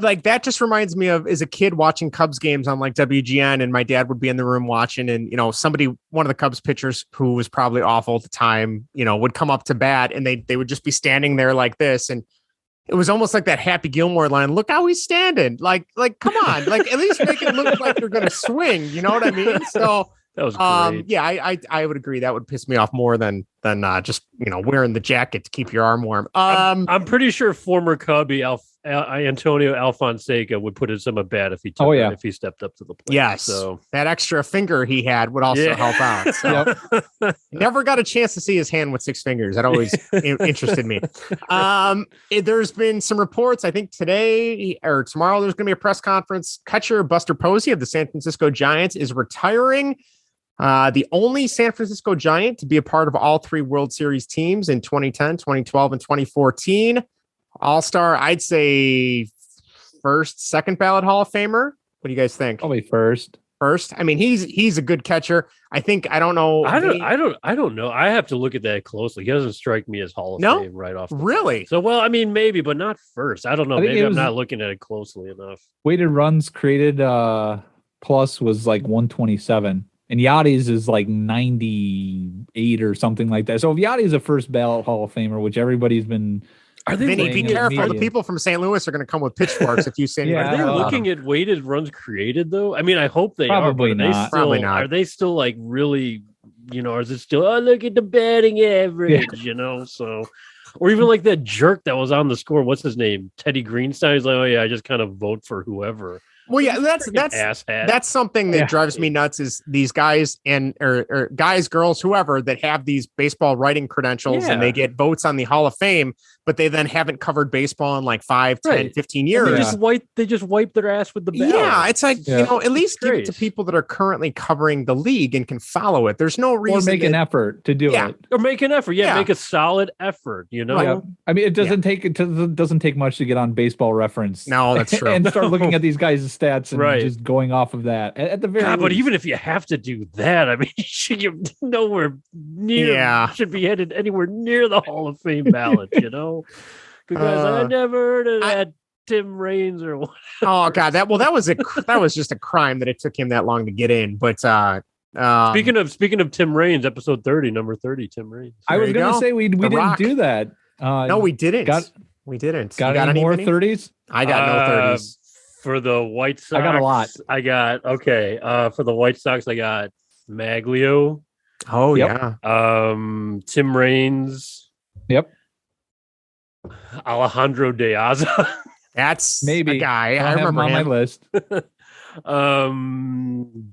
like that just reminds me of as a kid watching Cubs games on like WGN, and my dad would be in the room watching, and one of the Cubs pitchers who was probably awful at the time, would come up to bat, and they would just be standing there like this, and it was almost like that Happy Gilmore line. Look how he's standing. Like come on, like at least make it look like they're gonna swing. You know what I mean? So that was great. I would agree. That would piss me off more than just wearing the jacket to keep your arm warm. I'm pretty sure former Cubby Antonio Alfonseca would put in some at bat if he if he stepped up to the plate. Yes, so that extra finger he had would also help out. So never got a chance to see his hand with 6 fingers. That always interested me. There's been some reports. I think today or tomorrow there's going to be a press conference. Catcher Buster Posey of the San Francisco Giants is retiring. The only San Francisco Giant to be a part of all 3 World Series teams in 2010, 2012, and 2014. All-Star, I'd say first, second ballot Hall of Famer. What do you guys think? Probably first. I mean, he's a good catcher. I don't know. I don't know. I have to look at that closely. He doesn't strike me as Hall of Fame right off. Really? So, well, I mean, maybe, but not first. I don't know. Maybe I'm not looking at it closely enough. Weighted runs created plus was like 127. And Yachty's is like 98 or something like that. So if Yachty's a first ballot Hall of Famer, which everybody's been... Vinny, be careful. The people from St. Louis are going to come with pitchforks if you say anything. Are they looking at weighted runs created, though? I mean, I hope they probably are. Not. Probably not. Are they still like really, or is it still, look at the batting average, So, or even like that jerk that was on the score. What's his name? Teddy Greenstein. He's like, I just kind of vote for whoever. Well, yeah, that's something that drives me nuts is these guys or guys, girls, whoever that have these baseball writing credentials and they get votes on the Hall of Fame, but they then haven't covered baseball in like 5, 10, 15 years. They just wipe their ass with the ballot. Yeah, it's like, at least give it to people that are currently covering the league and can follow it. There's no reason. Or make an effort to do it. Or make an effort. Yeah, make a solid effort, Right. I mean, it doesn't take much to get on Baseball Reference. No, that's true. And start looking at these guys' stats and just going off of that. At the very least. But even if you have to do that, I mean, you nowhere near should be headed anywhere near the Hall of Fame ballot, Because I never heard of that Tim Raines or what. Oh God, that was just a crime that it took him that long to get in. But speaking of Tim Raines, episode 30, number 30, Tim Raines. I was going to say we didn't do that. No, we didn't. We didn't. Got any more 30s? I got no 30s. For the White Sox, I got a lot. For the White Sox, I got Maglio. Oh yeah. Tim Raines. Yep. Alejandro De Aza. That's maybe a guy. I remember him on my list.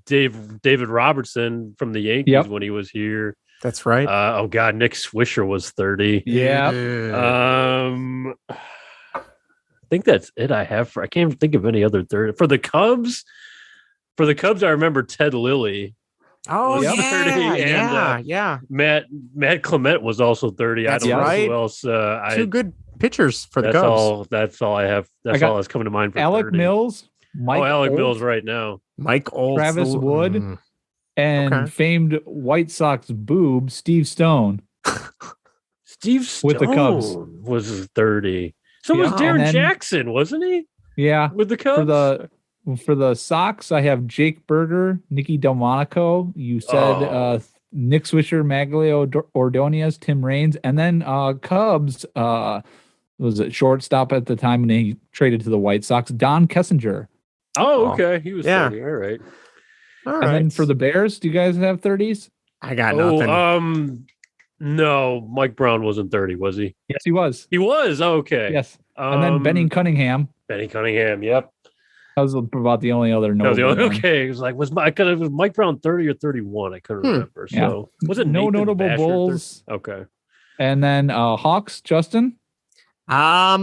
David Robertson from the Yankees when he was here. That's right. Oh God, Nick Swisher was 30. Yeah. I think that's it. I can't even think of any other 30 for the Cubs. For the Cubs, I remember Ted Lilly. Oh was yeah, 30, yeah. Matt Clement was also 30. That's I don't right. know who else. Two good pitchers for the Cubs. That's all I have. That's all that's coming to mind for Alec 30. Mills. Alec Mills right now. Mike Olds, Travis Wood, and famed White Sox boob Steve Stone. Steve Stone with the Cubs was 30. So was Darren Jackson, wasn't he? Yeah, with the Cubs. For the Sox, I have Jake Berger, Nicky Delmonico. You said Nick Swisher, Maglio Ordonez, Tim Raines, and then Cubs. Was it shortstop at the time when he traded to the White Sox? Don Kessinger. Oh, okay. He was 30. All right. And then for the Bears, do you guys have 30s? I got nothing. No, Mike Brown wasn't 30, was he? Yes, he was. He was. Oh, okay. Yes. And then Benny Cunningham. Yep. That was about the only other okay. It was like, was Mike Brown 30 or 31? I couldn't remember. So was it no Nathan notable Basher Bulls? Okay. And then Hawks, Justin? I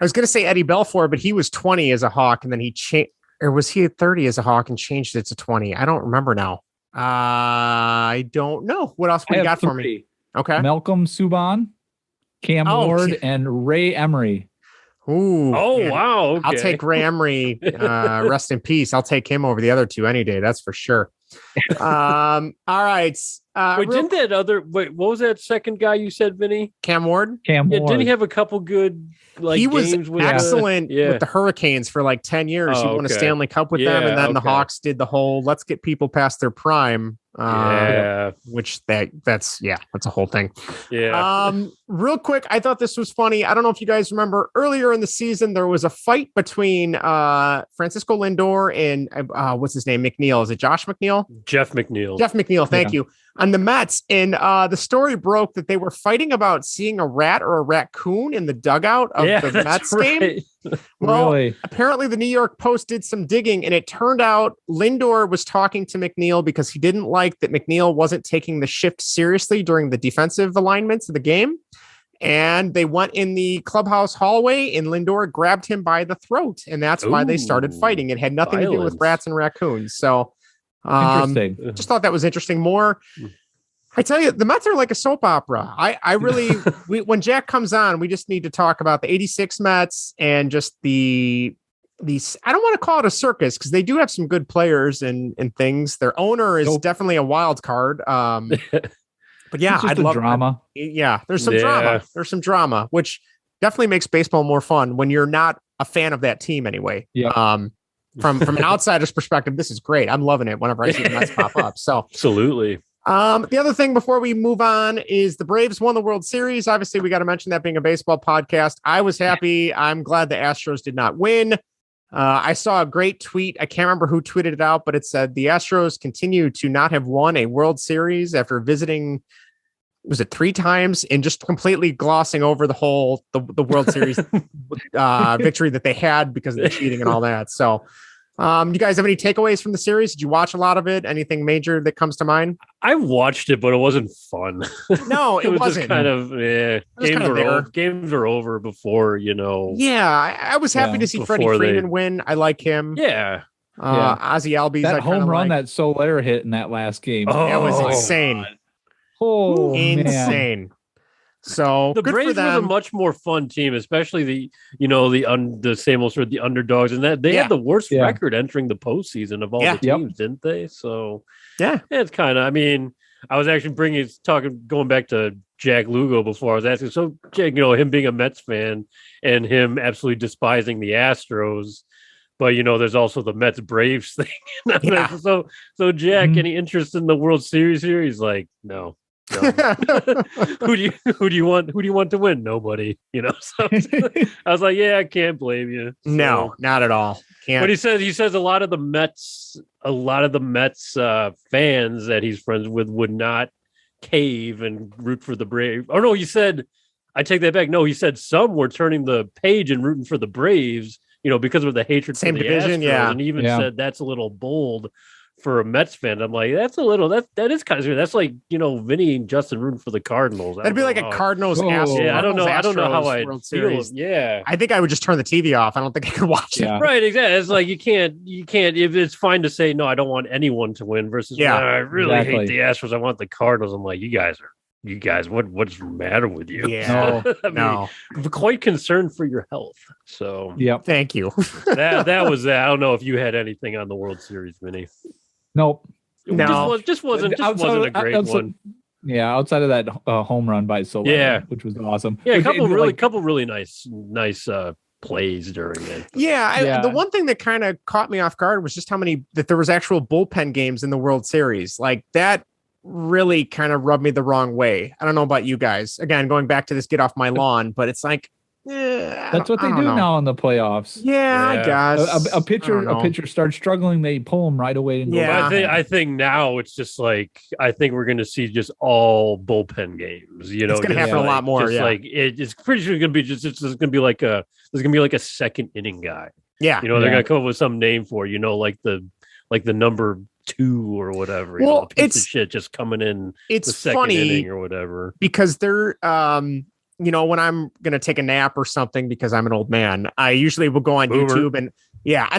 was going to say Eddie Belfour, but he was 20 as a Hawk, and then he changed, or was he at 30 as a Hawk and changed it to 20? I don't remember now. I don't know. What else we got for me? Okay. Malcolm Subban, Cam Ward, and Ray Emery. Ooh. Oh, man. Wow. Okay. I'll take Ray Emery. Rest in peace. I'll take him over the other two any day. That's for sure. All right. What was that second guy you said, Vinny? Cam Ward? Ward. Didn't he have a couple good he was games with excellent with the Hurricanes for like 10 years. He won a Stanley Cup with them, and then the Hawks did the whole let's get people past their prime. Which that's a whole thing. Yeah. Real quick, I thought this was funny. I don't know if you guys remember earlier in the season, there was a fight between Francisco Lindor and what's his name? McNeil. Is it Josh McNeil? Jeff McNeil. Jeff McNeil. Thank you. On the Mets. And the story broke that they were fighting about seeing a rat or a raccoon in the dugout of the Mets game. Well, really? Apparently the New York Post did some digging, and it turned out Lindor was talking to McNeil because he didn't like that McNeil wasn't taking the shift seriously during the defensive alignments of the game. And they went in the clubhouse hallway, and Lindor grabbed him by the throat. And that's why they started fighting. It had nothing to do with rats and raccoons. So interesting. Just thought that was interesting. I tell you, the Mets are like a soap opera. I really, when Jack comes on, we just need to talk about the 86 Mets and just these, I don't want to call it a circus because they do have some good players and things. Their owner is definitely a wild card. But yeah, I'd love drama. There's some drama. There's some drama, which definitely makes baseball more fun when you're not a fan of that team anyway. Yeah. From an outsider's perspective, this is great. I'm loving it whenever I see the Mets pop up. So absolutely. The other thing before we move on is the Braves won the World Series. Obviously, we got to mention that being a baseball podcast. I was happy. I'm glad the Astros did not win. I saw a great tweet. I can't remember who tweeted it out, but it said the Astros continue to not have won a World Series after visiting, was it 3 times, and just completely glossing over the whole the World Series victory that they had because of the cheating and all that. So you guys have any takeaways from the series? Did you watch a lot of it? Anything major that comes to mind? I watched it, but it wasn't fun. No, it wasn't. Just kind of, games are over before, Yeah, I was happy to see Freddie Freeman win. I like him. Yeah. Ozzy Albies. That home run that Soler hit in that last game. That was insane. Oh, insane. Man. So the Braves were a much more fun team, especially the same old sort of the underdogs, and that they had the worst record entering the postseason of all the teams, didn't they? So it's kind of. I mean, I was actually going back to Jack Lugo before. I was asking, so Jack, him being a Mets fan and him absolutely despising the Astros, but there's also the Mets Braves thing. So Jack, any interest in the World Series here? He's like, no. Who do you want to win? Nobody, So I was like, I can't blame you. So, no, not at all. Can't. But he says a lot of the Mets fans that he's friends with would not cave and root for the Braves. Oh no, he said, I take that back. No, he said some were turning the page and rooting for the Braves, because of the hatred Same for the division, Astros, and he even Yeah. said that's a little bold for a Mets fan. I'm like, that is kind of weird. That's like, Vinny and Justin rooting for the Cardinals. That'd be like a Cardinals. Whoa. Astros, Yeah, I don't know how Astros I World feel. Series. Yeah. I think I would just turn the TV off. I don't think I could watch it. Yeah. Right, exactly. It's like you can't. If it's fine to say no, I don't want anyone to win. Versus, Yeah, I really exactly. hate the Astros. I want the Cardinals. I'm like, you guys, what's the matter with you? Yeah, I mean, no. I'm quite concerned for your health. So Yep. Thank you. that was that. I don't know if you had anything on the World Series, Vinny. Nope. No. Just wasn't a great one. Yeah, outside of that home run by Soler, Yeah. which was awesome. Yeah, a Which, couple really nice plays during it. Yeah, the one thing that kind of caught me off guard was just that there was actual bullpen games in the World Series. Like that really kind of rubbed me the wrong way. I don't know about you guys. Again, going back to this get off my lawn, but it's like that's what they do now in the playoffs. Yeah, I guess A pitcher starts struggling, they pull him right away and go. Yeah. I think now it's just like I think we're going to see just all bullpen games. It's going to happen a lot more. Yeah, like it's pretty sure going to be there's going to be like a second inning guy. Yeah, they're going to come up with some name for like the number 2 or whatever. Well, it's shit just coming in. It's the second funny inning or whatever because they're when I'm going to take a nap or something because I'm an old man, I usually will go on YouTube and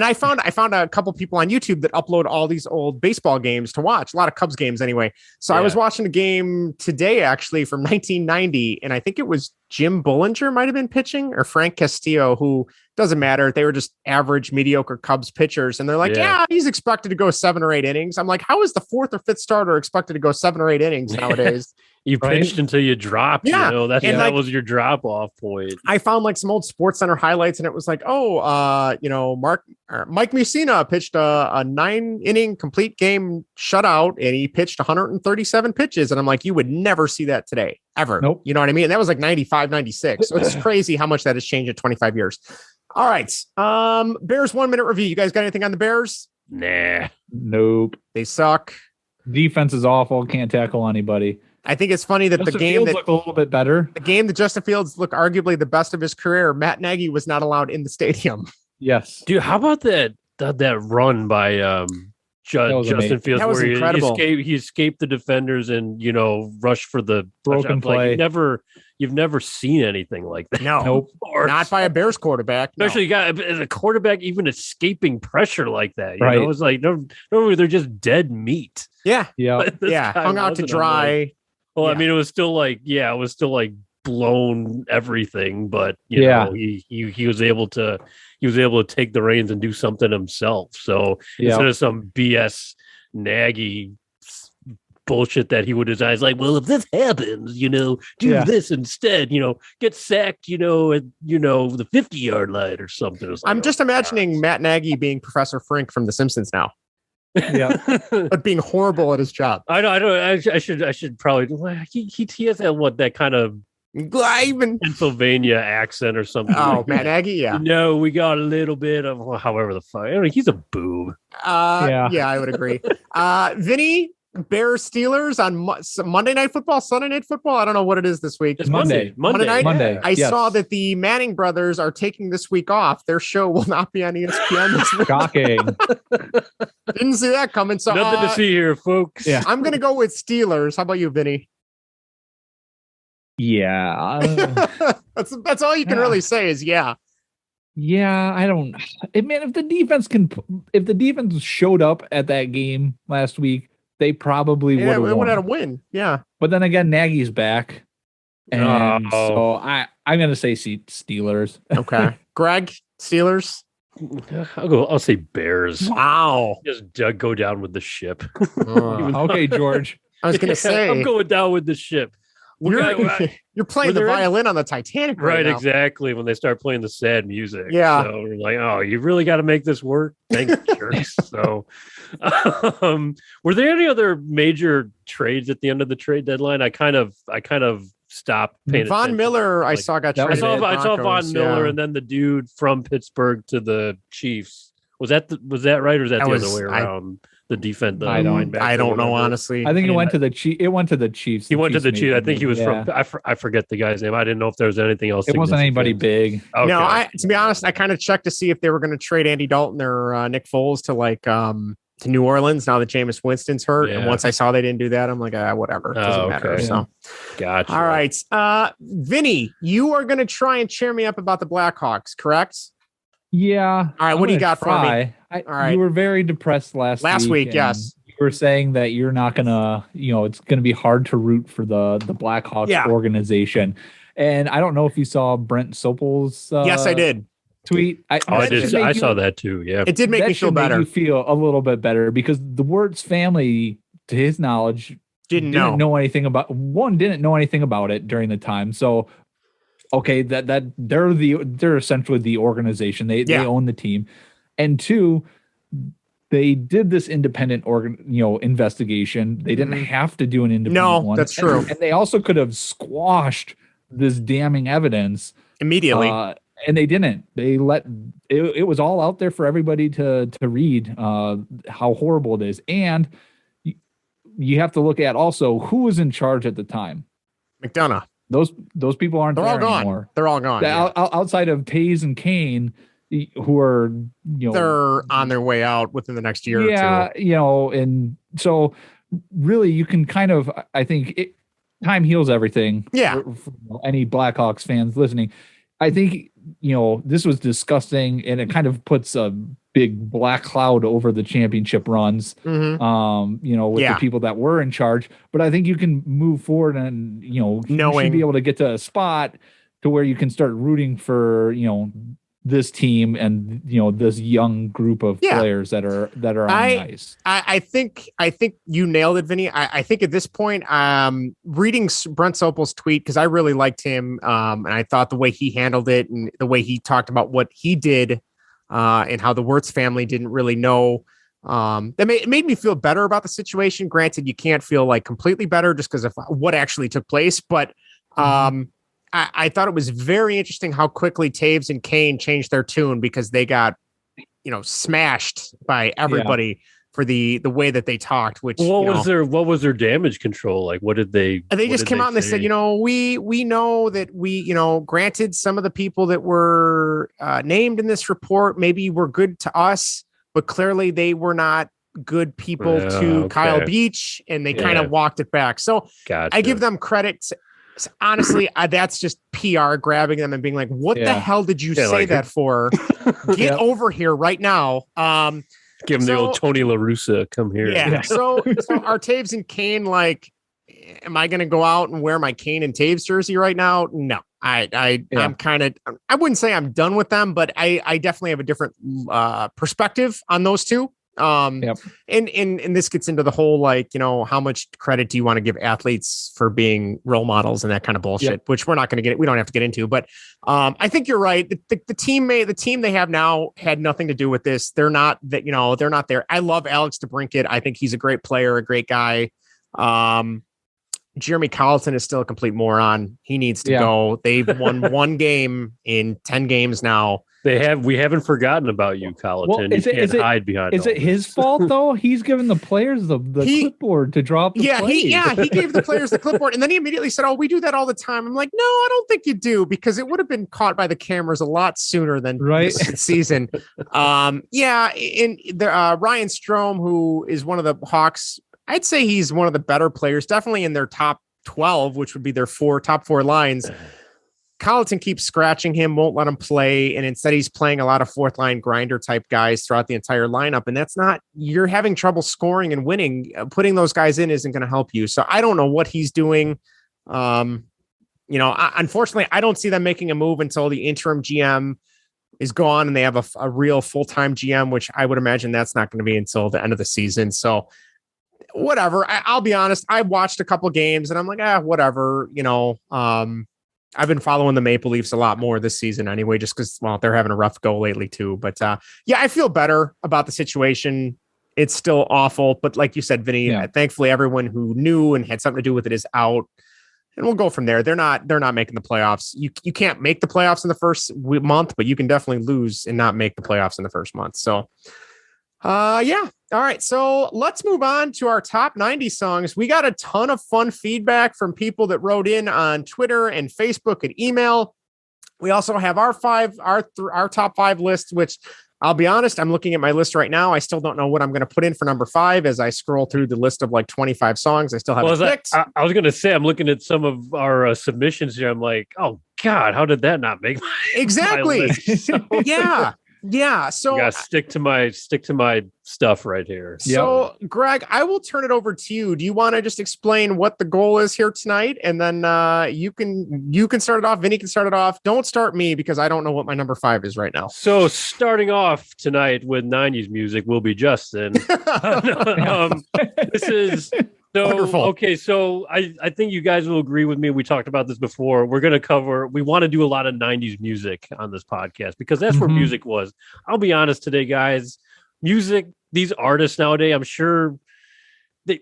I found a couple people on YouTube that upload all these old baseball games to watch, a lot of Cubs games anyway. So I was watching a game today actually from 1990, and I think it was Jim Bullinger might have been pitching or Frank Castillo, who doesn't matter. They were just average, mediocre Cubs pitchers. And they're like, he's expected to go 7 or 8 innings. I'm like, how is the 4th or 5th starter expected to go 7 or 8 innings nowadays? You pitched until you dropped. Yeah. That was your drop off point. I found like some old Sports Center highlights, and it was like, Mike Mussina pitched a 9-inning complete game shutout, and he pitched 137 pitches. And I'm like, you would never see that today, ever. Nope. You know what I mean? And that was like 95, 96. So it's crazy how much that has changed in 25 years. All right. Bears 1-minute review. You guys got anything on the Bears? Nah. Nope. They suck. Defense is awful. Can't tackle anybody. I think it's funny that Justin the game Fields that looked a little bit better. The game that Justin Fields looked arguably the best of his career, Matt Nagy was not allowed in the stadium. Yes. Dude, how about that run by Justin Fields that was where incredible. He escaped the defenders and rushed for the broken play. Like, you've never seen anything like that. No, nope. Not by a Bears quarterback. Especially you got a quarterback even escaping pressure like that. You Right. know, it's like no, they're just dead meat. Yeah. Yeah. Yeah. Hung out to dry. I mean, it was still like blown everything, but you know, he was able to take the reins and do something himself. So instead of some BS Nagy bullshit that he would design, it's like, well, if this happens, do this instead, get sacked, at the 50-yard line or something. Like, I'm just imagining Matt Nagy being Professor Frink from The Simpsons now. Yeah. But being horrible at his job. I should probably he has that kind of Pennsylvania accent or something. Oh, Matt Nagy, yeah. No, we got a little bit of however the fuck. He's a boob. Yeah, I would agree. Vinny, Bears Steelers on Monday Night Football, Sunday Night Football. I don't know what it is this week. It's Monday night. Monday. I saw that the Manning brothers are taking this week off. Their show will not be on ESPN this week. Shocking. Didn't see that coming. So nothing to see here, folks. Yeah. I'm gonna go with Steelers. How about you, Vinny? Yeah. That's all you can really say is yeah. Yeah, I don't. Man, if the defense showed up at that game last week, they probably would have would have win. Yeah, but then again, Nagy's back, and so I'm gonna say Steelers. Okay, Greg, Steelers. I'll say Bears. Wow, just go down with the ship. Okay, George. I was gonna say I'm going down with the ship. You're playing the violin on the Titanic right now. Exactly, when they start playing the sad music. Yeah. So we're like, oh, you really got to make this work. Thanks, jerks. So were there any other major trades at the end of the trade deadline? I kind of stopped paying attention. Von Miller, I saw got traded. I saw Von Miller and then the dude from Pittsburgh to the Chiefs. Was that right, or was that the other way around? The defense. I don't know, honestly. I think it went to the Chiefs. It went to the Chiefs. He went to the Chiefs. I think he was from. I forget the guy's name. I didn't know if there was anything else. It wasn't anybody big. Okay. No, to be honest, I kind of checked to see if they were going to trade Andy Dalton or Nick Foles to New Orleans now that Jameis Winston's hurt. And once I saw they didn't do that, I'm like, whatever. It doesn't matter. So, gotcha. All right. Vinny, you are going to try and cheer me up about the Blackhawks, correct? Yeah. All right. What do you got for me? All right. You were very depressed last week. Yes. You were saying that you're not going to, it's going to be hard to root for the Blackhawks organization. And I don't know if you saw Brent Sopel's. Yes, I did. Tweet. I saw that too. Yeah. It did make me feel better. Make you feel a little bit better because the Wirtz family, to his knowledge, didn't know anything about it during the time. So, okay, that they're essentially the organization. They own the team. And two, they did this independent investigation. They didn't have to do an independent one. That's true. And they also could have squashed this damning evidence immediately. And they didn't. They let it was all out there for everybody to read how horrible it is. And you have to look at also who was in charge at the time. McDonough. Those people aren't there all anymore. They're all gone. Outside of Taze and Kane, who are they're on their way out within the next year or two. And so really you can kind of, I think time heals everything. Yeah. For any Blackhawks fans listening, I think this was disgusting, and it kind of puts a big black cloud over the championship runs. Mm-hmm. With the people that were in charge. But I think you can move forward, and you should be able to get to a spot to where you can start rooting for this team and this young group of players that are on ice. I think you nailed it, Vinny. I think at this point, reading Brent Sopel's tweet, because I really liked him, and I thought the way he handled it and the way he talked about what he did, and how the Wirtz family didn't really know. It made me feel better about the situation. Granted, you can't feel like completely better just because of what actually took place, but I thought it was very interesting how quickly Taves and Kane changed their tune because they got, smashed by everybody for the way that they talked. Which what was their damage control like? What did they? They just came out and they said, we know that granted some of the people that were named in this report maybe were good to us, but clearly they were not good people to Kyle Beach, and they kind of walked it back. So I give them credit. Honestly, that's just PR grabbing them and being like, what the hell did you say that for? Get over here right now. Give them the old Tony La Russa, come here. Yeah. So are Taves and Kane like, am I going to go out and wear my Kane and Taves jersey right now? No, I'm kind of, I wouldn't say I'm done with them, but I definitely have a different perspective on those two. And this gets into the whole, how much credit do you want to give athletes for being role models and that kind of bullshit, which we're not going to we don't have to get into, but I think you're right. The team they have now had nothing to do with this. They're not they're not there. I love Alex DeBrincat. I think he's a great player, a great guy. Jeremy Colleton is still a complete moron. He needs to go. They've won one game in 10 games now. We haven't forgotten about you, Colleton. You can't hide behind. Is it his fault though? He's given the players the clipboard to drop the plays. He gave the players the clipboard, and then he immediately said, "Oh, we do that all the time." I'm like, "No, I don't think you do, because it would have been caught by the cameras a lot sooner than this season." And Ryan Strome, who is one of the Hawks, I'd say he's one of the better players, definitely in their top 12, which would be their top four lines. Colleton keeps scratching him, won't let him play, and instead he's playing a lot of fourth line grinder type guys throughout the entire lineup. And you're having trouble scoring and winning. Putting those guys in isn't going to help you. So I don't know what he's doing. Unfortunately, I don't see them making a move until the interim GM is gone and they have a real full-time GM, which I would imagine that's not going to be until the end of the season. So whatever. I'll be honest. I watched a couple games and I'm like, whatever, I've been following the Maple Leafs a lot more this season anyway, just because, they're having a rough go lately too. But I feel better about the situation. It's still awful, but like you said, Vinny, thankfully everyone who knew and had something to do with it is out, and we'll go from there. They're not making the playoffs. You can't make the playoffs in the first month, but you can definitely lose and not make the playoffs in the first month. So, All right, so let's move on to our top 90 songs. We got a ton of fun feedback from people that wrote in on Twitter and Facebook and email. We also have our top 5 list, which I'll be honest, I'm looking at my list right now. I still don't know what I'm going to put in for number 5 as I scroll through the list of like 25 songs. I still haven't picked. I was going to say, I'm looking at some of our submissions here. I'm like, oh God, how did that not make my exactly? My list? So, yeah. So I gotta stick to my stuff right here. So Greg, I will turn it over to you. Do you want to just explain what the goal is here tonight? And then you can start it off. Vinny can start it off. Don't start me because I don't know what my number 5 is right now. So starting off tonight with 90s music will be Justin. This is wonderful. Okay, so I think you guys will agree with me. We talked about this before. We want to do a lot of 90s music on this podcast because that's where music was. I'll be honest today, guys. Music, these artists nowadays, I'm sure they,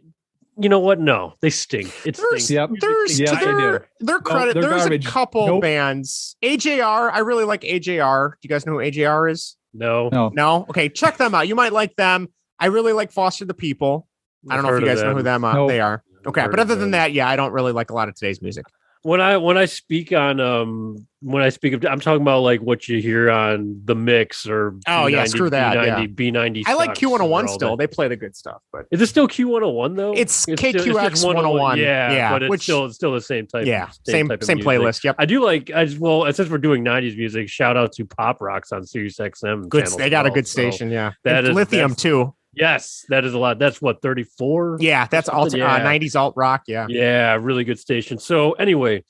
you know what? No, they stink. It stinks. Their credit. They're there's garbage. A couple bands. AJR. I really like AJR. Do you guys know who AJR is? No. Okay, check them out. You might like them. I really like Foster the People. I don't know if you guys know who they are. Okay, but other than that, yeah, I don't really like a lot of today's music. When I speak on I'm talking about like what you hear on the mix or B90, screw that. B90. I like Q101 still. They play the good stuff, but is it still Q101 though? It's KQX 101. Yeah, but it's still the same type. Yeah, same type of same playlist. Yep. I do like since we're doing 90s music, shout out to Pop Rocks on Sirius XM. Good, they got a good station. Yeah, that is Lithium too. Yes, that is a lot. That's what 34. Yeah, that's alt 90s alt rock. Yeah, really good station. So anyway,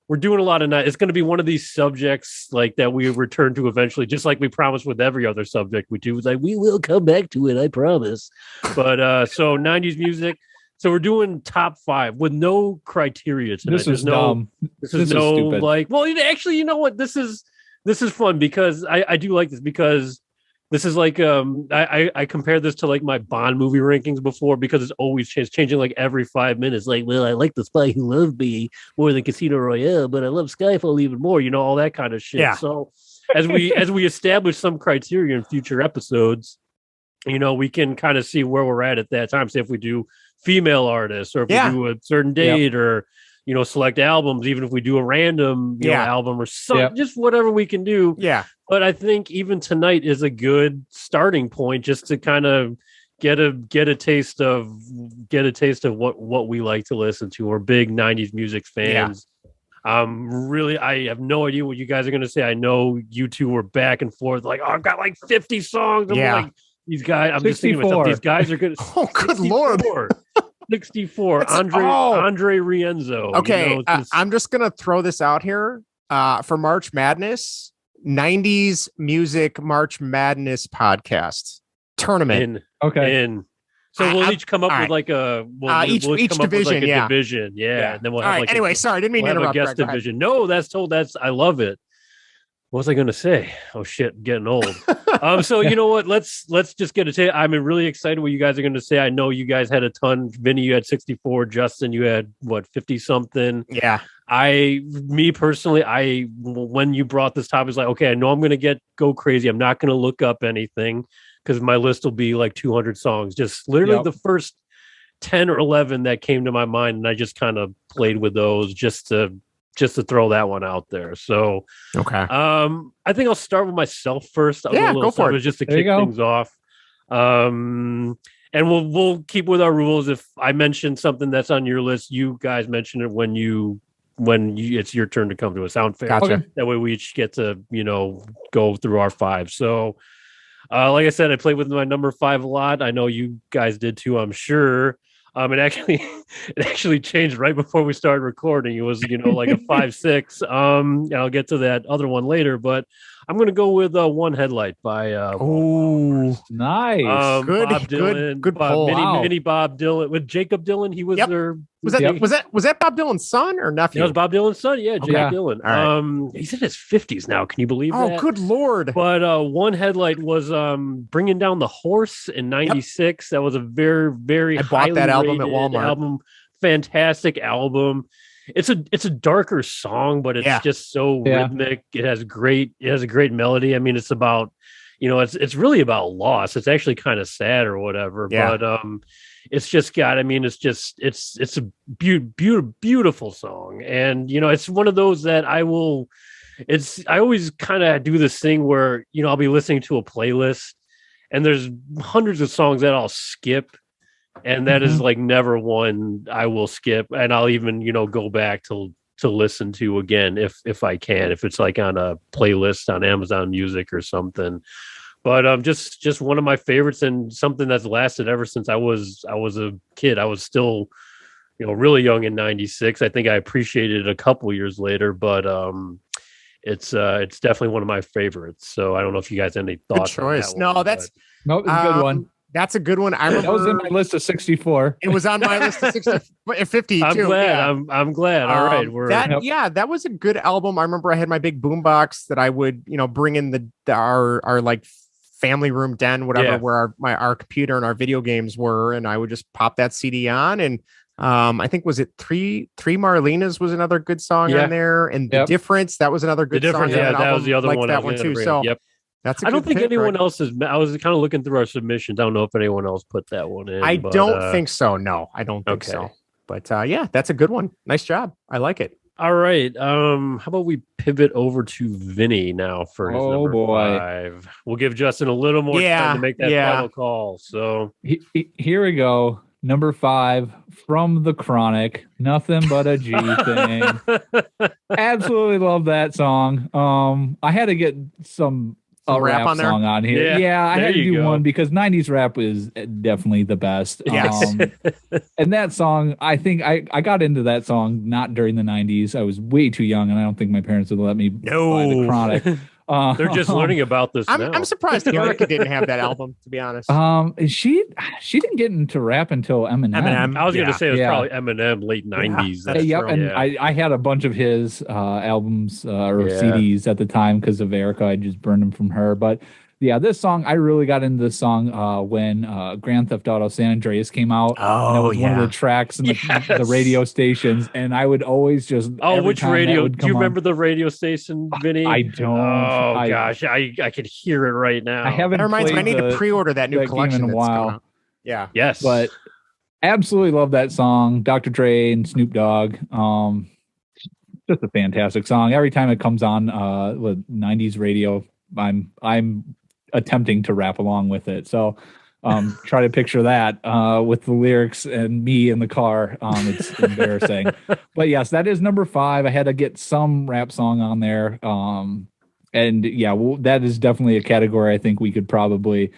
we're doing a lot of night. It's going to be one of these subjects like that we return to eventually, just like we promised with every other subject we do. It's like we will come back to it, I promise. But so 90s music. So we're doing top 5 with no criteria tonight. This is dumb. This is stupid. Like, well, actually, you know what? This is fun because I do like this because. This is like I compared this to like my Bond movie rankings before because it's always changing like every 5 minutes. Like, well, I like The Spy Who Loved Me more than Casino Royale, but I love Skyfall even more. You know, all that kind of shit. Yeah. So as we establish some criteria in future episodes, you know, we can kind of see where we're at that time. Say if we do female artists or if we do a certain date or you know, select albums, even if we do a random album or something, just whatever we can do. Yeah. But I think even tonight is a good starting point just to kind of get a taste of what we like to listen to. We're big 90s music fans. Really, I have no idea what you guys are going to say. I know you two were back and forth like, oh, I've got like 50 songs. I'm like, these guys, I'm 64. Just thinking to myself, these guys are good. Oh, good Lord. 64. Andre Rienzo. Okay, you know, I'm just going to throw this out here for March Madness. 90s music March Madness podcast tournament. So we'll each come up with like each division, division. Yeah. And then we'll have all right. Anyway, sorry, I didn't mean to interrupt. A guest division. No, that's I love it. What was I going to say? Oh shit, I'm getting old. So you know what? Let's just get a taste. I'm really excited what you guys are going to say. I know you guys had a ton. Vinny, you had 64. Justin, you had what 50 something. Yeah. Me personally, when you brought this topic, I was like, okay, I know I'm going to go crazy. I'm not going to look up anything because my list will be like 200 songs. Just literally the first 10 or 11 that came to my mind, and I just kind of played with those just to throw that one out there. So, okay. I think I'll start with myself first. Go for it. Just to kick things off. And we'll keep with our rules. If I mention something that's on your list, you guys mention it when it's your turn to come to a sound fair. Gotcha. That way we each get to, go through our 5. So, like I said, I played with my number 5 a lot. I know you guys did too, I'm sure. It actually changed right before we started recording. It was, like a 5-6. And I'll get to that other one later, but I'm going to go with One Headlight by nice. Good Bob Dylan. Good pull. Mini Bob Dylan with Jacob Dylan. He was there. Was that Bob Dylan's son or nephew? That was Bob Dylan's son. Yeah, Jacob Dylan. All right. He's in his 50s now. Can you believe that? Oh, good Lord. But One Headlight was Bringing Down the Horse in 96. That was a very, very I bought that album at Walmart. Fantastic album. It's a darker song, but it's just so rhythmic. It has a great melody. I mean, it's about, it's really about loss. It's actually kind of sad or whatever, but it's just got, I mean, it's a beautiful song. And, it's one of those that I always kind of do this thing where, I'll be listening to a playlist and there's hundreds of songs that I'll skip. And that is like never one I will skip. And I'll even, go back to listen to again if I can, if it's like on a playlist on Amazon Music or something. But just one of my favorites, and something that's lasted ever since I was a kid. I was still, really young in '96. I think I appreciated it a couple years later, but it's definitely one of my favorites. So I don't know if you guys have any thoughts. Good choice. On that one, that's no, it's a good one. That's a good one. I remember that was in my list of 64. It was on my list of 50 I'm too. glad. Yeah. I'm glad. All right. That was a good album. I remember I had my big boombox that I would, bring in our like family room den, whatever, where our computer and our video games were, and I would just pop that CD on. And I think was it Three Marlenas was another good song on there, and The Difference, that was another good song. Yeah, that was the other one. That one too. So that's I don't think anyone else is. I was kind of looking through our submissions. I don't know if anyone else put that one in. I don't think so. No, I don't think so. But that's a good one. Nice job. I like it. All right. How about we pivot over to Vinny now for his number 5? We'll give Justin a little more time to make that final call. So here we go. Number 5 from The Chronic, Nothing But a G Thing. Absolutely love that song. I had to get some rap on song on here. Yeah, I had to do one because 90s rap is definitely the best. Yes. And that song, I think I got into that song not during the 90s. I was way too young, and I don't think my parents would let me buy The Chronic. They're just learning about this now. I'm surprised Erica didn't have that album, to be honest. She didn't get into rap until Eminem. I was going to say it was probably Eminem, late 90s. I had a bunch of his albums or CDs at the time because of Erica. I just burned them from her. But yeah, this song, I really got into this song when Grand Theft Auto San Andreas came out. Oh, and it was one of the tracks in the radio stations, and I would always just... which radio? Do you remember the radio station, Vinny? I don't. Oh, gosh. I could hear it right now. I haven't. That reminds me, I need to pre-order that new collection in a while. Yeah. Yes. But absolutely love that song. Dr. Dre and Snoop Dogg. Just a fantastic song. Every time it comes on with 90s radio, I'm attempting to rap along with it. So try to picture that with the lyrics and me in the car. It's embarrassing. But yes, that is number 5. I had to get some rap song on there. And that is definitely a category I think we could probably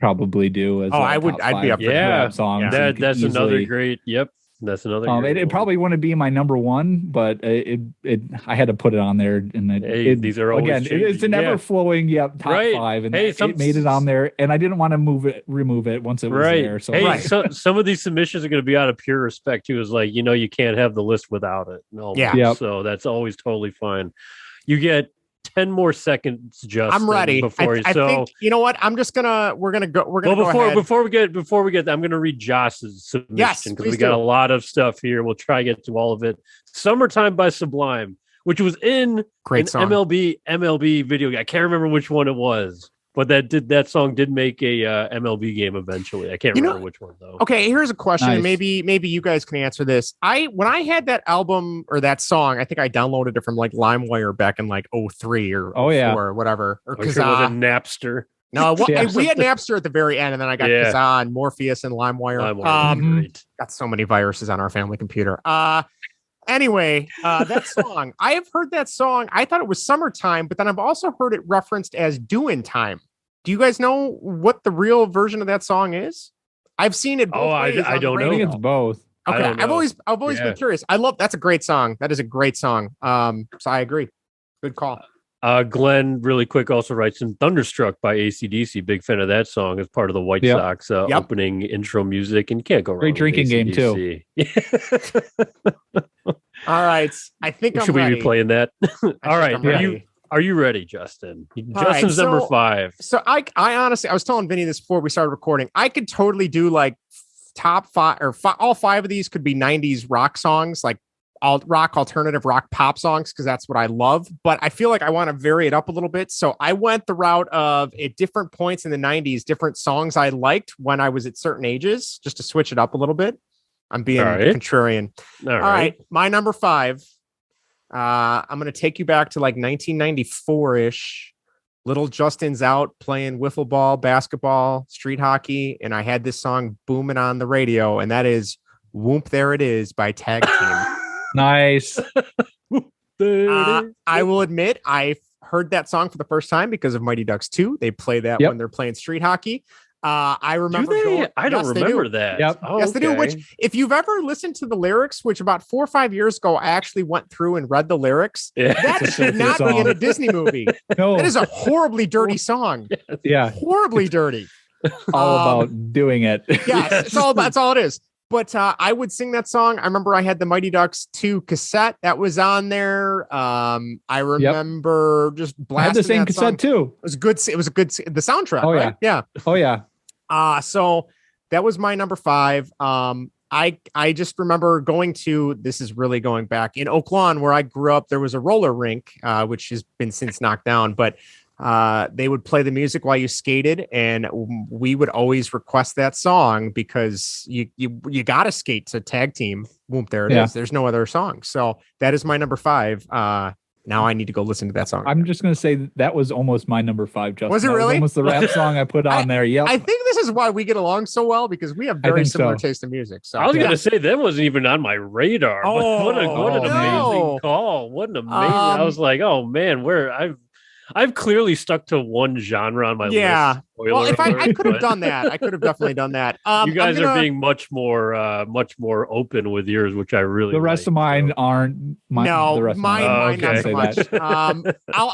do as I'd be up for rap songs. Yeah. That's another great. Yep. That's another. It probably wouldn't be my number 1, but I had to put it on there. And these are always again, it's an ever flowing top 5, and it made it on there. And I didn't want to remove it once it was there. So so some of these submissions are going to be out of pure respect too. Is like you can't have the list without it. No, so that's always totally fine. You get 10 more seconds, Justin. I'm ready. I think you know what? We're gonna go ahead. Before we get I'm gonna read Josh's submission because we got a lot of stuff here. We'll try to get to all of it. Summertime by Sublime, which was in great song. MLB video. I can't remember which one it was, but that song did make a MLB game eventually. I can't remember which one though. Okay, here's a question. Nice. Maybe you guys can answer this. When I had that album or that song, I think I downloaded it from like LimeWire back in like 03 or 04 or whatever. Or Kazaa. Sure it was a Napster. No, we had Napster at the very end, and then I got Kazaa and Morpheus and LimeWire. Got so many viruses on our family computer. Anyway, that song, I have heard that song. I thought it was Summertime, but then I've also heard it referenced as Doin' Time. Do you guys know what the real version of that song is? I've seen it both ways. I don't know. I think it's both. Okay, I've always been curious. That's a great song. That is a great song. So I agree. Good call. Glenn, really quick, also writes in Thunderstruck by AC/DC. Big fan of that song as part of the White Sox opening intro music, and you can't go wrong. Great drinking game too. All right, I think should we be playing that? All right, are you ready, Justin? Justin's number 5. So I honestly, I was telling Vinny this before we started recording. I could totally do like top 5 or all 5 of these could be 90s rock songs, like alternative rock pop songs because that's what I love. But I feel like I want to vary it up a little bit. So I went the route of at different points in the 90s, different songs I liked when I was at certain ages, just to switch it up a little bit. I'm being contrarian. All right. My number 5. I'm going to take you back to like 1994-ish. Little Justin's out playing wiffle ball, basketball, street hockey. And I had this song booming on the radio, and that is Whoop There It Is by Tag Team. Nice. I will admit, I heard that song for the first time because of Mighty Ducks 2. They play that when they're playing street hockey. I remember. I don't remember that. Yep. Oh, yes, they do. Which, if you've ever listened to the lyrics, which about 4 or 5 years ago, I actually went through and read the lyrics. Yeah. That should not be in a Disney movie. No, that is a horribly dirty song. Yeah, horribly dirty. All about doing it. Yeah, that's all it is. But I would sing that song. I remember I had the Mighty Ducks 2 cassette that was on there. I remember just blasting. I had the same cassette too. It was good. It was a good. The soundtrack. Oh right? Yeah. Oh yeah. So that was my number 5. I just remember going to, this is really going back, in Oak Lawn where I grew up. There was a roller rink, which has been since knocked down, but they would play the music while you skated, and we would always request that song because you got to skate to Tag Team. Whoop, there it is. There's no other song. So that is my number 5. Now I need to go listen to that song. I'm just going to say that was almost my number 5. Justin. Was it really? Was almost the rap song I put on there. Yeah. I think this is why we get along so well, because we have very similar taste in music. So I was going to say that wasn't even on my radar. Oh, what an amazing call. What an amazing. I was like, oh man, I've clearly stuck to one genre on my list. Yeah. Well, if I could have done that, I could have definitely done that. You guys are being much more open with yours, which I really. The rest of mine aren't. Mine not so much.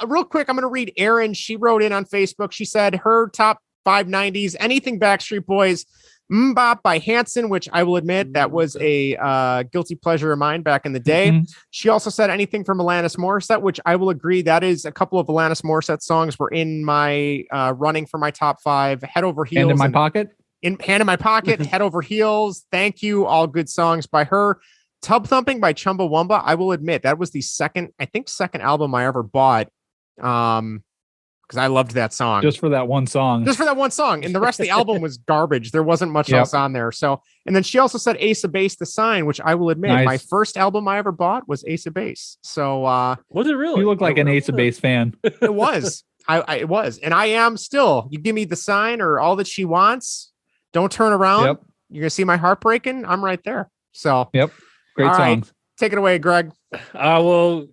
Real quick, I'm going to read Erin. She wrote in on Facebook. She said her top 5 90s, anything Backstreet Boys. Mbop by Hanson, which I will admit that was a guilty pleasure of mine back in the day. Mm-hmm. She also said anything from Alanis Morissette, which I will agree that is a couple of Alanis Morissette songs were in my running for my top 5. Head Over Heels. Hand in My Pocket. Hand in My Pocket. Head Over Heels. Thank You. All good songs by her. Tub Thumping by Chumbawamba. I will admit that was the second album I ever bought. Because I loved that song. Just for that one song. And the rest of the album was garbage. There wasn't much else on there. So, and then she also said Ace of Base, The Sign, which I will admit, my first album I ever bought was Ace of Base. So, was it really? You look like an Ace of Base fan. It was. It was. And I am still. You give me The Sign or All That She Wants. Don't Turn Around. Yep. You're going to see my heart breaking. I'm right there. So, yep. Great songs. Right. Take it away, Greg. I'll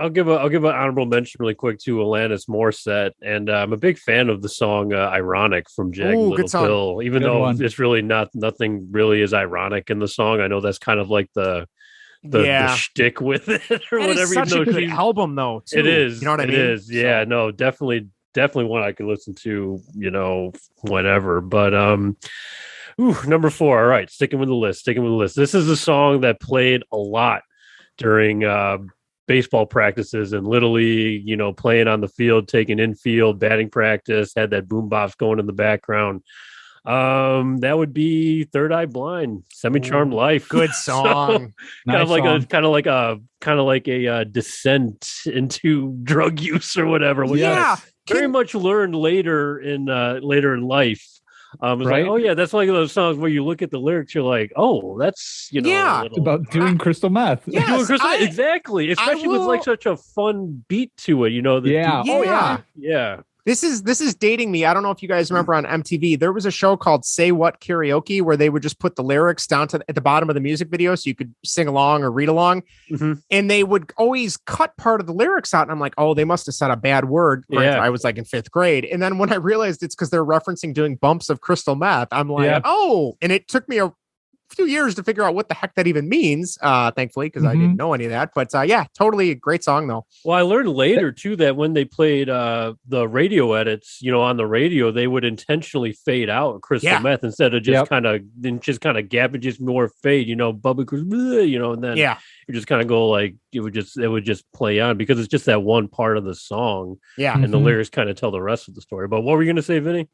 give an honorable mention really quick to Alanis Morissette, and I'm a big fan of the song "Ironic" from Jagged Little Pill. Even though it's really nothing really is ironic in the song. I know that's kind of like the shtick with it or whatever. Is such a good album, though. Too. It is. You know what I mean? It is. Yeah. No. Definitely one I could listen to. Whenever. But number 4. All right, sticking with the list. This is a song that played a lot during baseball practices and Little League, playing on the field, taking infield, batting practice, had that boom box going in the background. That would be Third Eye Blind, Semi-Charmed Life. Good song. Kind of like a descent into drug use or whatever. Which I very much learned later in life. Right? Like, oh yeah, that's like those songs where you look at the lyrics, you're like, oh, that's it's about doing crystal meth. Yes, exactly. Especially with like such a fun beat to it, Yeah. This is dating me. I don't know if you guys remember on MTV, there was a show called Say What Karaoke where they would just put the lyrics down at the bottom of the music video so you could sing along or read along. Mm-hmm. And they would always cut part of the lyrics out. And I'm like, oh, they must have said a bad word. Yeah. I was like in 5th grade. And then when I realized it's because they're referencing doing bumps of crystal meth, I'm like, oh, and it took me a few years to figure out what the heck that even means, thankfully, because I didn't know any of that. But totally a great song though. Well, I learned later too that when they played the radio edits, on the radio, they would intentionally fade out crystal meth instead of just kind of gap and just more fade, bubbly, and then you just kind of go like it would just play on because it's just that one part of the song. Yeah. And the lyrics kind of tell the rest of the story. But what were you gonna say, Vinny?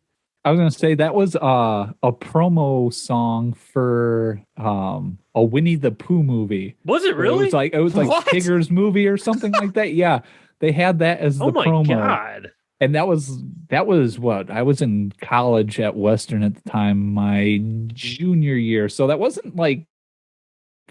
I was gonna say that was a promo song for a Winnie the Pooh movie. Was it really? It was like What? Tigger's movie or something like that. Yeah, they had that as the Oh my promo. God. And that was what I was in college at Western at the time, my junior year. So that wasn't like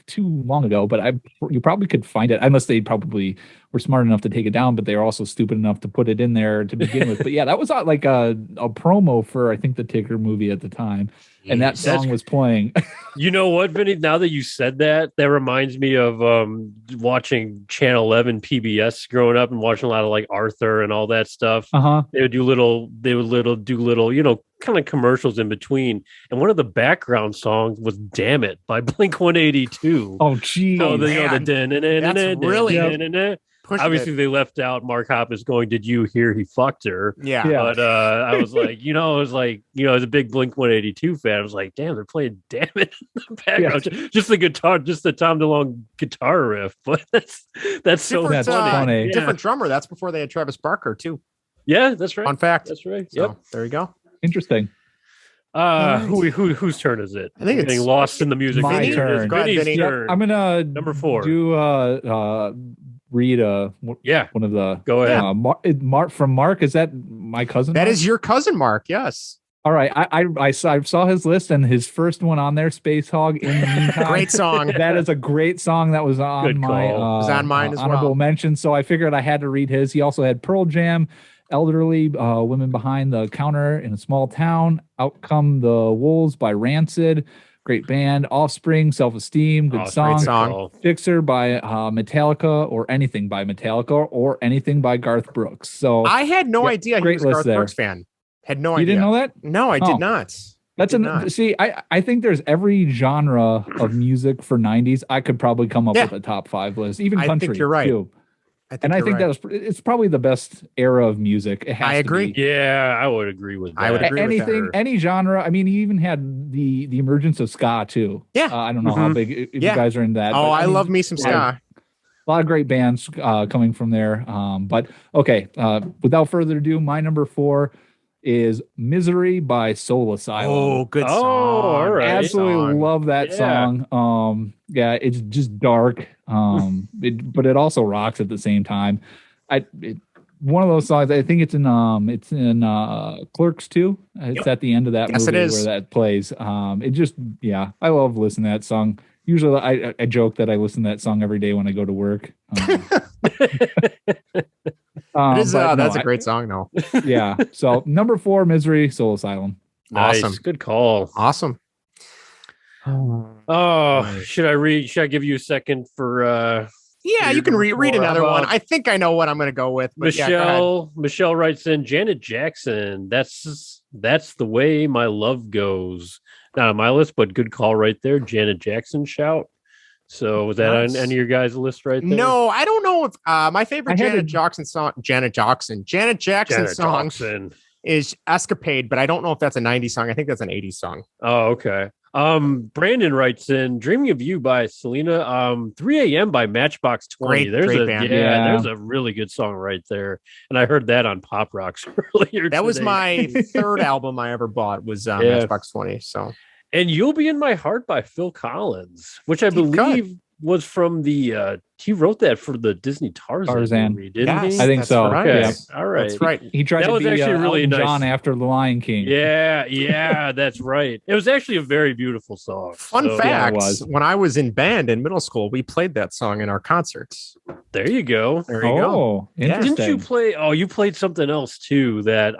too long ago, but you probably could find it unless they probably were smart enough to take it down, but they were also stupid enough to put it in there to begin with. But yeah, that was like a promo for I think the Tigger movie at the time, and that song was playing. You know what, Vinny? Now that you said that, that reminds me of watching Channel 11 PBS growing up and watching a lot of like Arthur and all that stuff. They would do little, kind of commercials in between. And one of the background songs was "Damn It" by Blink-182. Oh, geez. So That's really obviously they left out Mark Hoppus going, "Did you hear he fucked her?" Yeah. But I was like, as a big Blink-182 fan, I was like, damn, they're playing "Damn It" in the background. Yeah. Just the guitar, just the Tom DeLonge guitar riff. But that's so funny. Different drummer. That's before they had Travis Barker too. Yeah, that's right. Fun fact. That's right. So, yep. there you go. Interesting. Whose turn is it? I think it's getting lost in the music. My turn. Go ahead, Vinny's Vinny. turn. I'm gonna Number 4. Read one of the go ahead. Mark from Mark. Is that my cousin? That is your cousin Mark. Yes. All right. I saw his list and his first one on there, Space Hog. In the meantime, Great song. That is a great song. That was on Good my was on mine as honorable well. mention. So I figured I had to read his. He also had Pearl Jam, Elderly Women Behind the Counter in a Small Town, Out Come the Wolves by Rancid. Great band. Offspring, Self-Esteem, good song. Great song. Fixer by Metallica, or anything by Metallica, or anything by Garth Brooks. So I had no idea he was a Garth Brooks fan. Had no idea. You didn't know that? No, I did not. See, I think there's every genre of music for 90s. I could probably come up with a top 5 list, even country. I think you're right. Too. I think it's probably the best era of music. I agree. Yeah, I would agree with that. I would agree with that. Any genre. I mean, he even had the emergence of ska too. Yeah. I don't know how big you guys are in that. Oh, I love me some ska. A lot of great bands coming from there. But okay, without further ado, my number 4 is Misery by Soul Asylum. Oh, good song. All right. Absolutely love that song. It's just dark, but it also rocks at the same time. One of those songs, I think it's in Clerks 2. It's at the end of that movie where that plays. I love listening to that song. Usually I joke that I listen to that song every day when I go to work. That's a great song though. Yeah. So number 4, Misery, Soul Asylum. Nice. Awesome. Good call. Awesome. Oh, should I give you a second for Yeah, you can read another one. I think I know what I'm going to go with. But Michelle writes in, Janet Jackson. That's the way my love goes. Not on my list, but good call right there. Janet Jackson shout. So was that on any of your guys' list right there? No, I don't know if my favorite Janet Jackson song is Escapade, but I don't know if that's a 90s song. I think that's an 80s song. Oh, okay. Brandon writes in, Dreaming of You by Selena, 3 a.m. by Matchbox 20. Great band. There's a really good song right there. And I heard that on Pop Rocks earlier. That was my third album I ever bought was Matchbox 20. So, and You'll Be in My Heart by Phil Collins, which I believe was from the he wrote that for the Disney Tarzan movie, didn't he? I think so. Right. Yeah. All right. That's right. He tried to be actually really nice. John after The Lion King. Yeah, that's right. It was actually a very beautiful song. Fun fact, when I was in band in middle school, we played that song in our concerts. There you go. Interesting. Didn't you play? Oh, you played something else too that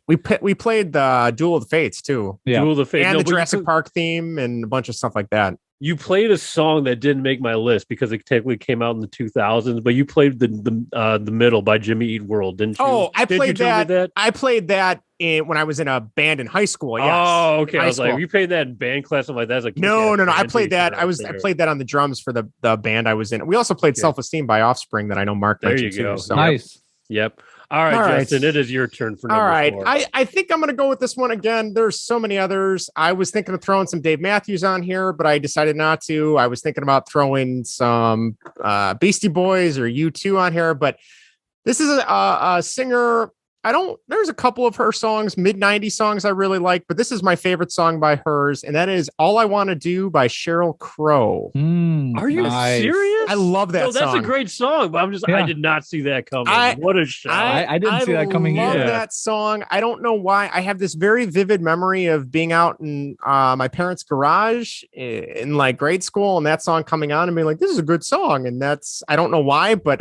we played the Duel of the Fates too. Yeah. Duel of the Fates. And the Jurassic Park theme and a bunch of stuff like that. You played a song that didn't make my list because it technically came out in the 2000s, but you played the Middle by Jimmy Eat World, didn't you? Oh, I played that. I played that when I was in a band in high school. Yes. Oh, okay. I was like, you played that in band class. I'm like, that's like no. I played that. I played that on the drums for the band I was in. We also played Self-Esteem by Offspring that I know Mark mentioned too. So. Nice. Yep. All right, Justin, it is your turn for number 4. I think I'm going to go with this one again. There's so many others. I was thinking of throwing some Dave Matthews on here, but I decided not to. I was thinking about throwing some Beastie Boys or U2 on here, but this is a singer there's a couple of her songs, mid-90s songs I really like, but this is my favorite song by hers, and that is All I Want to Do by Sheryl Crow. Are you serious? I love that song. That's a great song, but I did not see that coming. What a shot. I didn't see that coming either. I love that song. I don't know why. I have this very vivid memory of being out in my parents' garage in like grade school and that song coming on and being like, this is a good song. And I don't know why, but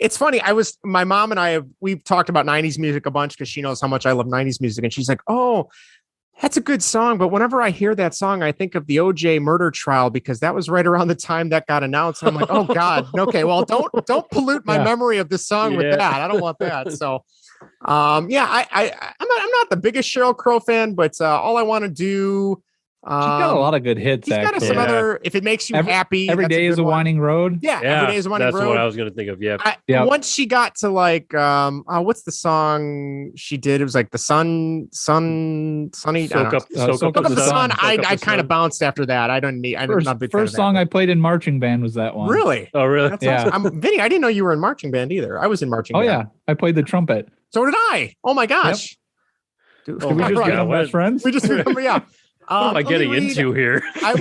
it's funny. My mom and we've talked about 90s music a bunch because she knows how much I love 90s music. And she's like, oh, that's a good song. But whenever I hear that song, I think of the OJ murder trial because that was right around the time that got announced. And I'm like, oh God, okay, well, don't pollute my memory of this song with that. I don't want that. So I'm not the biggest Sheryl Crow fan, but All I Want to Do. She's got a lot of good hits. He's got some other. If it makes you happy, Every Day is a Winding Road. Yeah, Every Day is a Winding Road. That's what I was going to think of. Yeah. Once she got to like, what's the song she did? It was like the sunny. Soak up the sun. I kind of bounced after that. I'm not a big fan of first song I played in marching band was that one. Really? Oh, really? That's awesome. Vinny, I didn't know you were in marching band either. I was in marching band. Oh yeah, I played the trumpet. So did I. Oh my gosh. Yep. Did we just become best friends? We just remember, yeah. What am I getting into here? I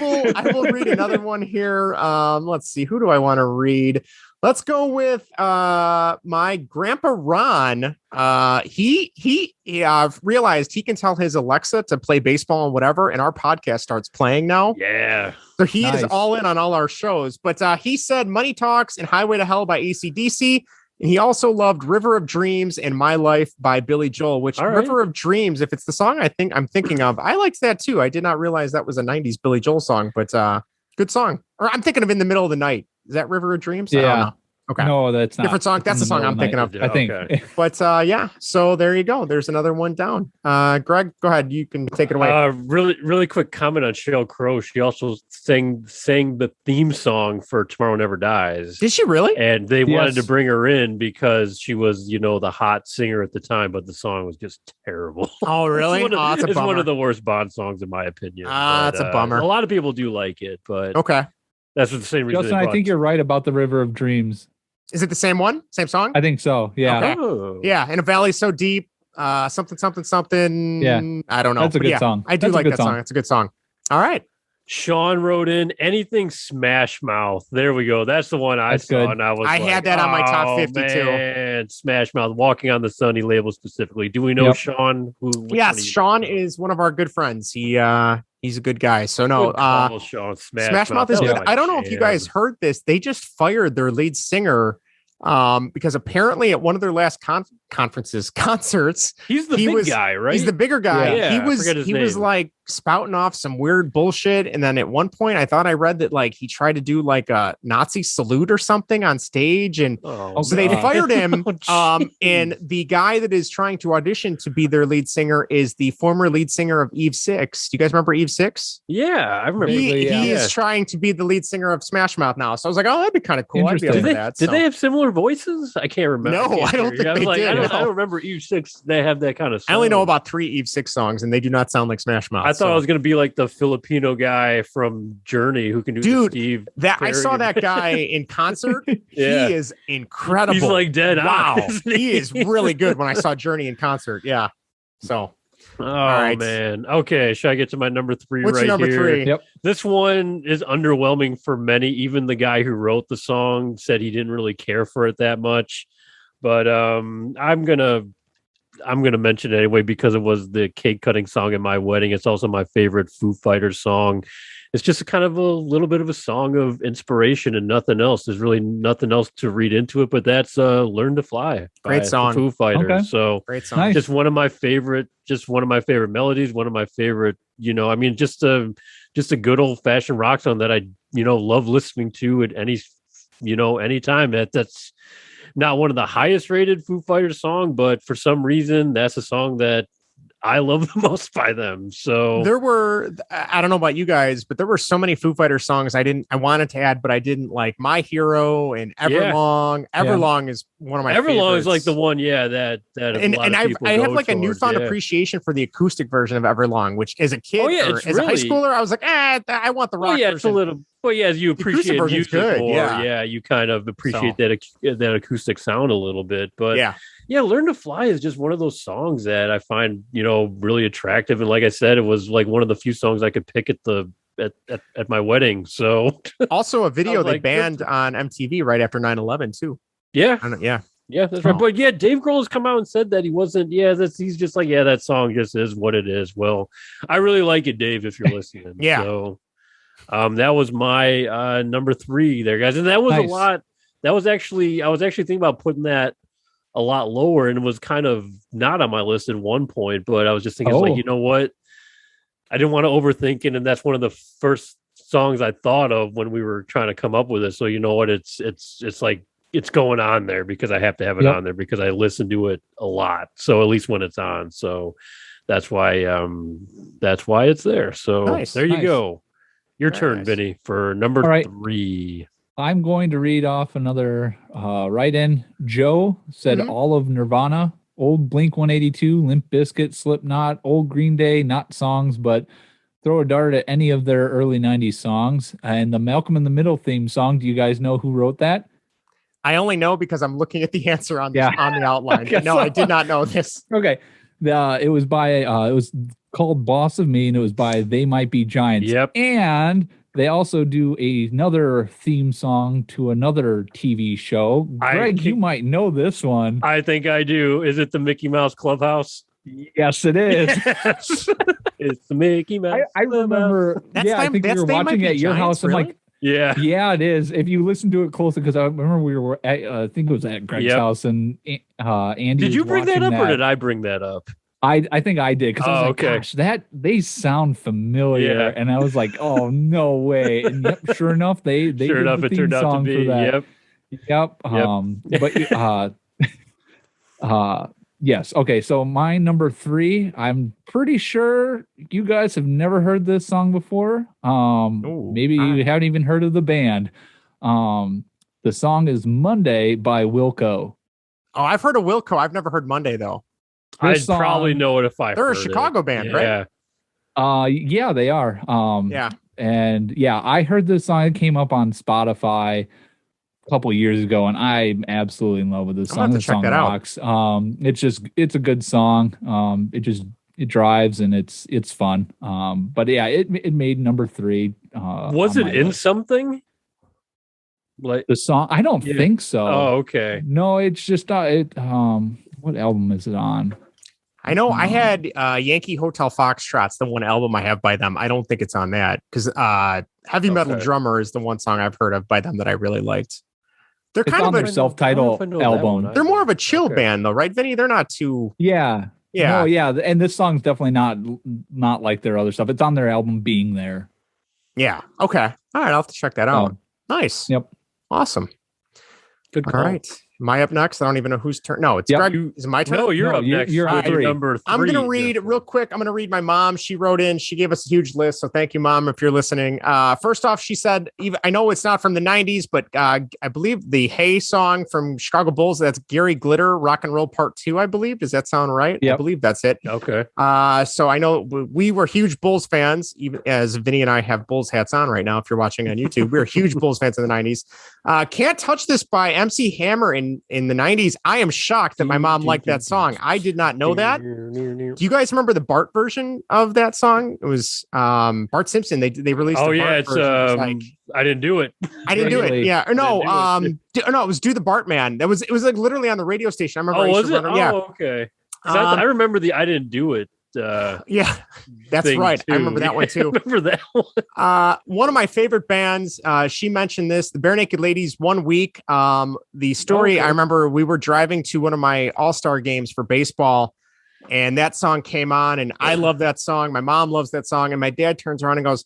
will read another one here. Let's see. Who do I want to read? Let's go with my grandpa Ron. He realized he can tell his Alexa to play baseball and whatever, and our podcast starts playing now. Yeah. So he is all in on all our shows. But he said Money Talks and Highway to Hell by AC/DC. And he also loved River of Dreams and My Life by Billy Joel, which River of Dreams, if it's the song I'm thinking of, I liked that too. I did not realize that was a 90s Billy Joel song, but good song. Or I'm thinking of In the Middle of the Night. Is that River of Dreams? Yeah. I don't know. Okay. No, that's not. Different song. That's the song I'm thinking of. I think. Okay. But yeah, so there you go. There's another one down. Greg, go ahead. You can take it away. Really quick comment on Sheryl Crow. She also sang the theme song for Tomorrow Never Dies. Did she really? And they wanted to bring her in because she was, the hot singer at the time, but the song was just terrible. Oh, really? It's one of the worst Bond songs in my opinion. That's a bummer. A lot of people do like it, but okay. That's the same reason. Justin, I think you're right about the River of Dreams. Is it the same one? Same song? I think so. Yeah. Okay. Oh. Yeah. In a valley so deep, something. Yeah. I don't know. That's a good song. I do like that song. It's a good song. All right. Sean wrote in anything Smash Mouth. There we go. That's the one I saw. Good. And I had that on my top 50 too. Smash Mouth, Walking on the Sun, he labeled specifically. Do we know Sean? Yes, Sean is one of our good friends. He's a good guy. So no, Sean, Smash Mouth is good. I don't know if you guys heard this. They just fired their lead singer because apparently at one of their last concerts, he's the big guy, right? He's the bigger guy. Yeah, he was like spouting off some weird bullshit, and then at one point I thought I read that like he tried to do like a Nazi salute or something on stage, and so they fired him. And the guy that is trying to audition to be their lead singer is the former lead singer of Eve Six. Do you guys remember Eve Six? Yeah, I remember. He is trying to be the lead singer of Smash Mouth now. So I was like, oh, that'd be kind of cool. I'd be did they have similar voices? I can't remember. No, I don't think they did. I don't remember Eve Six. They have that kind of song. I only know about 3 Eve Six songs, and they do not sound like Smash Mouth. I thought I was going to be like the Filipino guy from Journey who can do Steve. I saw that guy in concert. He is incredible. He's like dead. Wow, he is really good. When I saw Journey in concert, yeah. So, all man. Okay, should I get to my number 3? What's right your number here? 3? Yep. This one is underwhelming for many. Even the guy who wrote the song said he didn't really care for it that much. But I'm gonna mention it anyway because it was the cake cutting song at my wedding. It's also my favorite Foo Fighters song. It's just a kind of a little bit of a song of inspiration and nothing else. There's really nothing else to read into it, but that's "Learn to Fly." Great song, Foo Fighters. Okay. So great song. Nice. Just one of my favorite melodies. One of my favorite, just a good old fashioned rock song that I love listening to at any time. That's not one of the highest rated Foo Fighters song, but for some reason, that's a song that I love the most by them. So there were, I don't know about you guys, but there were so many Foo Fighters songs I wanted to add, but I didn't, like My Hero and Everlong. Everlong is one of my favorites. Everlong is like the one, that I have like a newfound appreciation for the acoustic version of Everlong, which as a kid or as a high schooler, I was like, I want the rock version. It's a little. Well, yeah, as you appreciate music good, more, yeah. you kind of appreciate that acoustic sound a little bit. But yeah, Learn to Fly is just one of those songs that I find, really attractive. And like I said, it was like one of the few songs I could pick at my wedding. So also a video they banned on MTV right after 9/11 too. Yeah. Yeah, that's right. But yeah, Dave Grohl has come out and said that he wasn't. Yeah, he's just like, that song just is what it is. Well, I really like it, Dave, if you're listening. Yeah. So that was my number 3 there, guys. And that was a lot. That was actually, I was actually thinking about putting that a lot lower, and it was kind of not on my list at one point, but I was just thinking, like, you know what? I didn't want to overthink it. And that's one of the first songs I thought of when we were trying to come up with it. So you know what? It's like, it's going on there because I have to have it on there because I listen to it a lot. So at least when it's on. So that's why it's there. So there you go. Your turn, Vinny, for number 3. I'm going to read off another write-in. Joe said all of Nirvana, old Blink-182, Limp Bizkit, Slipknot, old Green Day, not songs, but throw a dart at any of their early 90s songs. And the Malcolm in the Middle theme song, do you guys know who wrote that? I only know because I'm looking at the answer on the outline. No, I did not know this. Okay. It was it was called Boss of Me, and it was by They Might Be Giants. Yep. And they also do another theme song to another TV show. Greg, you might know this one. I think I do. Is it the Mickey Mouse Clubhouse? Yes, it is. Yes. It's the Mickey Mouse. I remember. I think we were watching at your house. Really? I'm like, yeah, it is. If you listen to it closely, because I remember we were at, I think it was at Greg's house, and Andy. Did you bring that up, or did I bring that up? I think I did, because I was like, gosh, they sound familiar, and I was like, oh no way, and sure enough, it turned out to be. But yes. Okay. So my number 3, I'm pretty sure you guys have never heard this song before. Maybe you haven't even heard of the band. The song is Monday by Wilco. Oh, I've heard of Wilco. I've never heard Monday though. I'd probably know it if they're a Chicago band, right? Yeah, they are. And I heard this song. It came up on Spotify a couple years ago, and I'm absolutely in love with this song. This song rocks. It's a good song. It drives, and it's fun. But yeah, it made number 3. Was it in something? Like the song? I don't think so. Oh, okay. No, it's just what album is it on? I know I had Yankee Hotel Foxtrot's the one album I have by them. I don't think it's on that, because Heavy Metal Drummer is the one song I've heard of by them that I really liked. They're kind of a self-titled album. They're more of a chill band though, right, Vinny? They're not too... Yeah. No, yeah. And this song's definitely not like their other stuff. It's on their album Being There. Yeah. Okay. All right. I'll have to check that out. Nice. Yep. Awesome. Good call. All right. Am I up next? I don't even know whose turn. No, it's Greg. Is it my turn? No, you're up next. You're on number 3. I'm going to read real quick. I'm going to read my mom. She wrote in. She gave us a huge list. So thank you, Mom, if you're listening. First off, she said, I know it's not from the 90s, but I believe the Hey song from Chicago Bulls, that's Gary Glitter, Rock and Roll Part 2, I believe. Does that sound right? Yep. I believe that's it. Okay. So I know we were huge Bulls fans, even as Vinny and I have Bulls hats on right now. If you're watching on YouTube, we were huge Bulls fans in the 90s. Can't Touch This by MC Hammer in the 90s. I am shocked that my mom liked that song. I did not know that. Do you guys remember the Bart version of that song? It was Bart Simpson. They released. Oh yeah, it's I Didn't Do It. I didn't do it. Yeah, or no, no, it was Do the Bartman. It was like literally on the radio station. I remember. Oh, was it? Yeah. Oh, okay. I remember the I Didn't Do It. Yeah, that's right. Too. I remember that one too. I remember that one. One of my favorite bands. She mentioned this, the Bare Naked Ladies. 1 week. The story. I remember we were driving to one of my All-Star games for baseball, and that song came on, and I love that song. My mom loves that song, and my dad turns around and goes,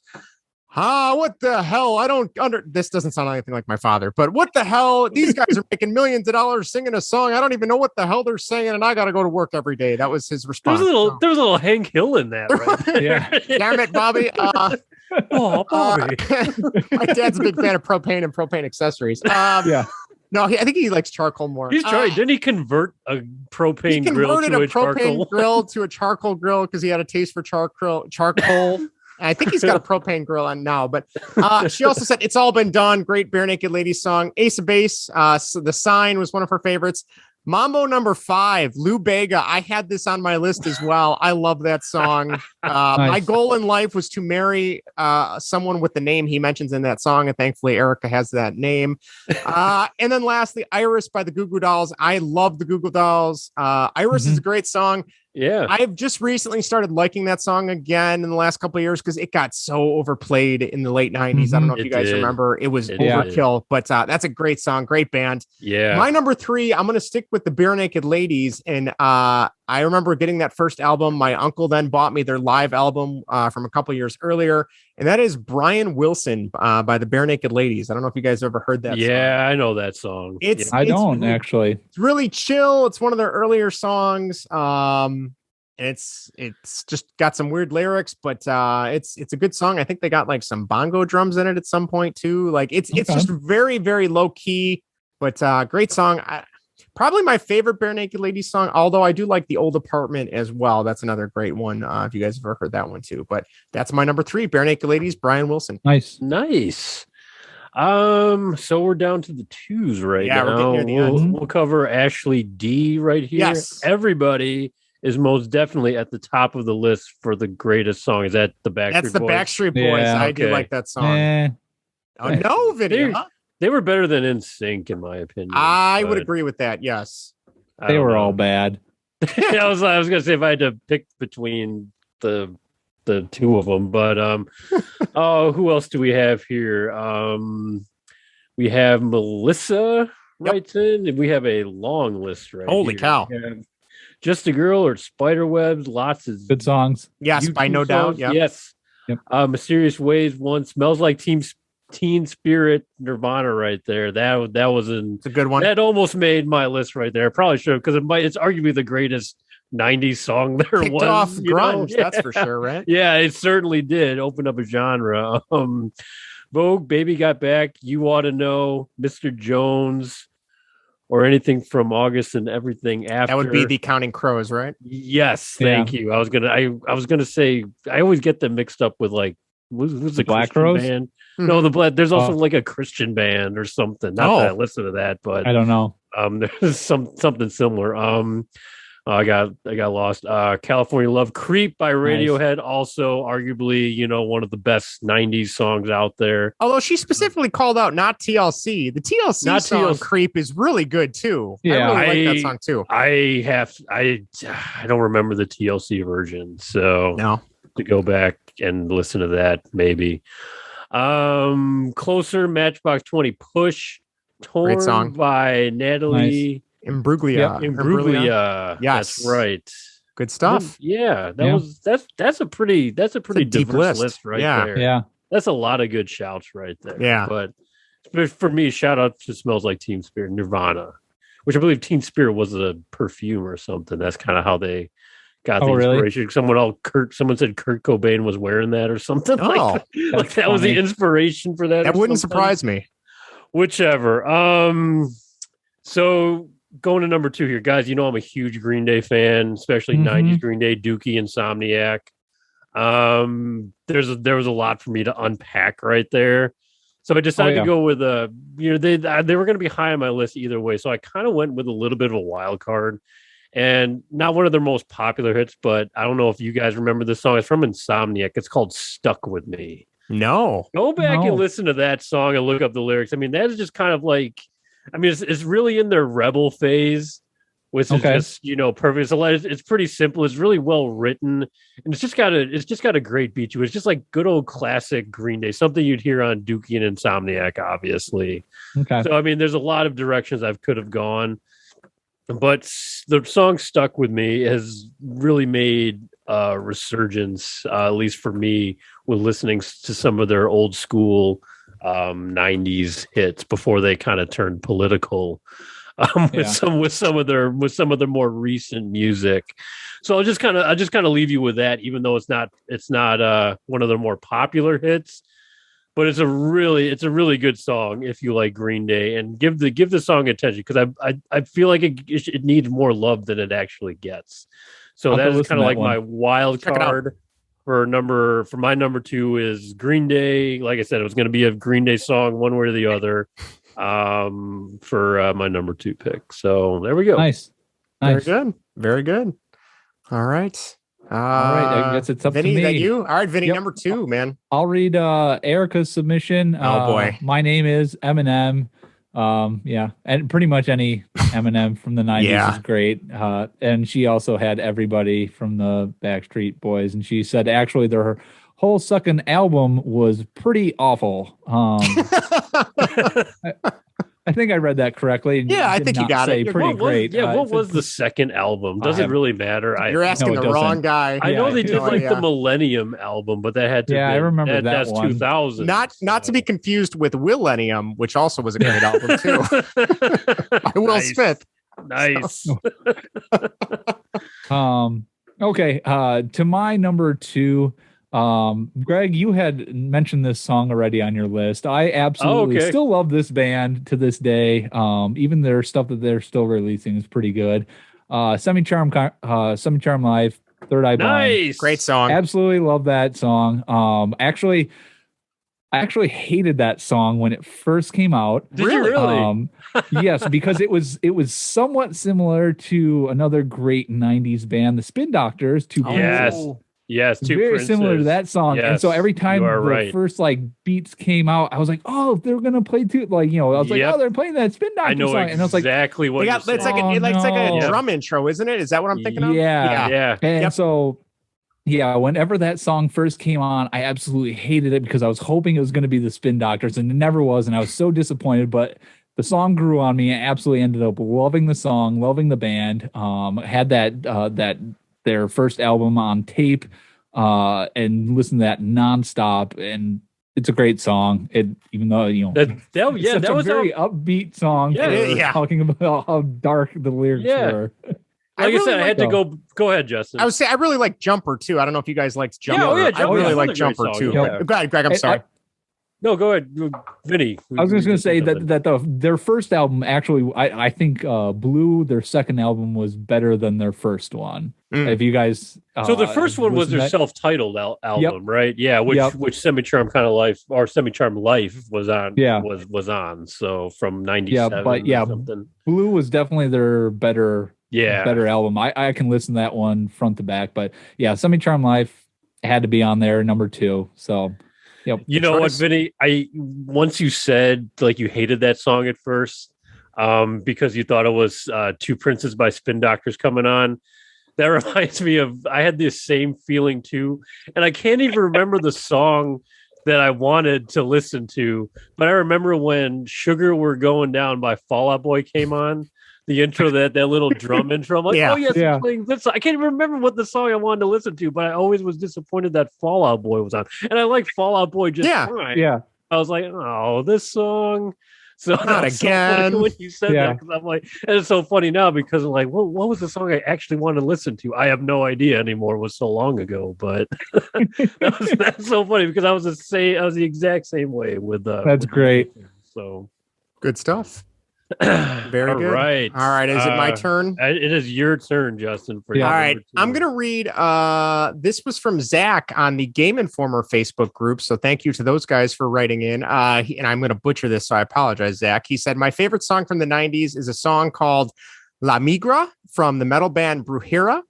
what the hell? I don't this doesn't sound anything like my father, but what the hell? These guys are making millions of dollars singing a song. I don't even know what the hell they're singing, and I got to go to work every day. That was his response. There was a little Hank Hill in that, right? Yeah. Damn it, Bobby. Bobby. My dad's a big fan of propane and propane accessories. Yeah. No, I think he likes charcoal more. He's trying. Didn't he convert a propane grill to a charcoal grill to a charcoal grill because he had a taste for charcoal? I think he's got a propane grill on now, but she also said It's All Been Done. Great Bare Naked Ladies song. Ace of Base. So The Sign was one of her favorites. Mambo number 5, Lou Bega. I had this on my list as well. I love that song. Nice. My goal in life was to marry someone with the name he mentions in that song, and thankfully Erica has that name. And then lastly, Iris by the Goo Goo Dolls. I love the Goo Goo Dolls. Iris is a great song. Yeah. I've just recently started liking that song again in the last couple of years because it got so overplayed in the late 90s. I don't know if you guys remember. It was overkill, but that's a great song. Great band. Yeah. My number 3, I'm going to stick with the Bare Naked Ladies. And I remember getting that first album. My uncle then bought me their live album from a couple of years earlier. And that is Brian Wilson by the Bare Naked Ladies. I don't know if you guys ever heard that song. Yeah, I know that song. I don't actually. It's really chill. It's one of their earlier songs. It's just got some weird lyrics, but it's a good song. I think they got like some bongo drums in it at some point too. Like it's just very, very low key, but great song. Probably my favorite Bare Naked Ladies song, although I do like The Old Apartment as well. That's another great one. If you guys have ever heard that one too, but that's my number 3, Bare Naked Ladies, Brian Wilson. Nice. So we're down to the 2s right now. We're getting near the end. We'll cover Ashley D right here. Yes. Everybody is most definitely at the top of the list for the greatest song. Is that the Backstreet Boys? That's the Backstreet Boys. Yeah, I do like that song. Oh no, Vinnie. They were better than NSYNC, in my opinion. I would agree with that. Yes, they were all bad. I was gonna say if I had to pick between the 2 of them, but who else do we have here? We have Melissa writes in, and we have a long list right Holy here. cow. Just a Girl or Spiderwebs, lots of good songs. Yes, by no doubt. Yep. Yes. Yep. Mysterious Ways, One Smells Like Teen Spirit, Nirvana right there. That was it's a good one. That almost made my list right there. Probably should have, because it's arguably the greatest 90s song there Kicked was. Off grunge, that's for sure, right? Yeah, it certainly did. Opened up a genre. Vogue, Baby Got Back, You Ought to Know, Mr. Jones, or anything from August and everything after. That would be the Counting Crows, right? Yes, thank you. I was gonna say I always get them mixed up with like who's the Black Christian Crowes? band? No, there's also like a Christian band or something. Not that I listen to that, but I don't know. There's something similar. I got lost. California Love, Creep by Radiohead, also arguably, one of the best 90s songs out there. Although she specifically called out not TLC. The TLC song Creep is really good too. Yeah, I really like that song too. I don't remember the TLC version, so no. To go back and listen to that maybe. Closer, Matchbox 20, Push, Torn Great song by Natalie Imbruglia. Imbruglia. Yes, that's right. Good stuff. Yeah, that's a pretty deep list right there. Yeah, that's a lot of good shouts right there. Yeah, but for me, shout out to Smells Like Teen Spirit, Nirvana, which I believe Teen Spirit was a perfume or something. That's kind of how they got the inspiration. Really? Someone said Kurt Cobain was wearing that or something. Like that was the inspiration for that. That wouldn't surprise me. Whichever. So going to number 2 here, guys. I'm a huge Green Day fan, especially 90s Green Day, Dookie, Insomniac. There was a lot for me to unpack right there. So I decided to go with they were going to be high on my list either way. So I kind of went with a little bit of a wild card, and not one of their most popular hits, but I don't know if you guys remember this song. It's from Insomniac. It's called Stuck With Me. No. Go back and listen to that song and look up the lyrics. I mean, that is just kind of like, it's really in their rebel phase, which is just, perfect. It's pretty simple. It's really well written, and it's just got a great beat to it. It's just like good old classic Green Day, something you'd hear on Dookie and Insomniac, obviously. Okay. So, there's a lot of directions I could have gone, but the song Stuck With Me has really made a resurgence, at least for me, with listening to some of their old school 90s hits before they kind of turned political with some of their more recent music. So I'll just kind of leave you with that, even though it's not one of their more popular hits, but it's a really good song if you like Green Day, and give the song attention, because I feel like it needs more love than it actually gets. So that is kind of like my wild card. for my number 2 is Green Day. Like I said, it was going to be a Green Day song, one way or the other, for my number 2 pick. So there we go. Nice. Very good. Very good. All right. All right. I guess it's up Vinnie, to me. That you? All right, Vinnie, Yep. number 2, man. I'll read Erica's submission. Oh boy. My name is Eminem. Yeah, and pretty much any Eminem from the 90s is great. And she also had everybody from the Backstreet Boys, and she said actually their whole second album was pretty awful. I think I read that correctly. Yeah, I think you got it. Pretty great. What was the second album? Does it really matter? You're asking the wrong guy. I know they did the Millennium album, but that had to. Yeah, I remember that's one. 2000. Not to be confused with Willennium, which also was a great album too. By Will Smith. Nice. Okay. To my number 2. Greg, you had mentioned this song already on your list. I absolutely still love this band to this day. Even their stuff that they're still releasing is pretty good. Semi-Charm Life, Third Eye Blind. Nice. Great song. Absolutely love that song. I actually hated that song when it first came out. Did you really? Yes, because it was somewhat similar to another great 90s band, the Spin Doctors. Yes, very similar to that song. Yes, and so every time the first beats came out, I was like, oh, they're gonna play I was like, oh, they're playing that Spin Doctor song. And I was like, exactly what it's like a drum intro, isn't it? Is that what I'm thinking of? Yeah. And so whenever that song first came on, I absolutely hated it because I was hoping it was gonna be the Spin Doctors, and it never was, and I was so disappointed. But the song grew on me. I absolutely ended up loving the song, loving the band. Had that their first album on tape, and listen to that nonstop, and it's a great song. Even though that was a very upbeat song. Talking about how dark the lyrics were. Like I said, I had to go. Go ahead, Justin. I would say I really like Jumper too. I don't know if you guys liked Jumper. I really like Jumper too. Go ahead, Greg. I'm sorry. No, go ahead, Vinnie. I was just going to say that their first album actually, I think Blue, their second album, was better than their first one. If you guys, so the first one was their self-titled album, right? Yeah, which Semi-Charm Life was on. Yeah, was on. So from '97. Something. Blue was definitely their better album. I can listen to that one front to back, but Semi-Charm Life had to be on there, number 2. So. Yep. You know what, Vinny? Once you said you hated that song at first, because you thought it was Two Princes by Spin Doctors coming on. That reminds me of I had this same feeling too, and I can't even remember the song that I wanted to listen to, but I remember when Sugar We're Going Down by Fall Out Boy came on. The intro, that little drum intro. I'm like, playing this. I can't even remember what the song I wanted to listen to, but I always was disappointed that Fall Out Boy was on. And I like Fall Out Boy just fine. Yeah. I was like, oh, this song. So not again. So when you said that, because I'm like, and it's so funny now because I'm like, what was the song I actually wanted to listen to? I have no idea anymore. It was so long ago, but that's so funny because I was the exact same way with that's great. So good stuff. Very good. All right. Is it my turn? It is your turn, Justin. All right. I'm going to read. This was from Zach on the Game Informer Facebook group. So thank you to those guys for writing in. And I'm going to butcher this, so I apologize, Zach. He said, my favorite song from the 90s is a song called La Migra from the metal band Brujeria,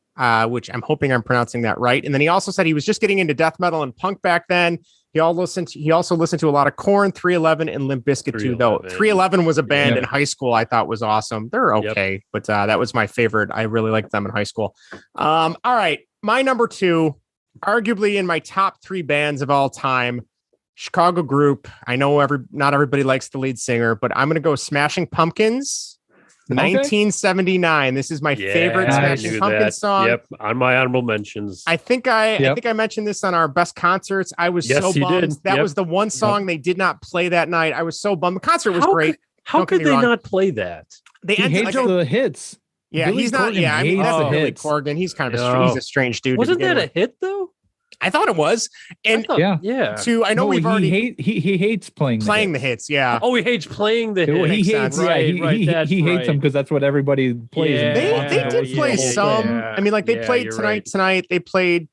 which I'm hoping I'm pronouncing that right. And then he also said he was just getting into death metal and punk back then. He also listened to a lot of Korn, 311, and Limp Bizkit too. Though 311 was a band in high school I thought was awesome. They're okay, but that was my favorite. I really liked them in high school. All right, my number 2, arguably in my top 3 bands of all time, Chicago group. I know not everybody likes the lead singer, but I'm going to go Smashing Pumpkins. 1979. This is my favorite Smashing Pumpkins song. Yep, on my honorable mentions. I think I mentioned this on our best concerts. I was so bummed. That was the one song they did not play that night. I was so bummed. The concert was great. How could they not play that? He hates the hits. Yeah, Billy he's not. Corgan I mean, that's Billy hits. Corgan. He's kind of he's a strange dude. Wasn't that a hit though? I thought it was, and I know we've already he hates playing the hits. Yeah. Oh, he hates playing the hits. He hates. He hates them because that's what everybody plays. They did play some. I mean, like they played Tonight. They played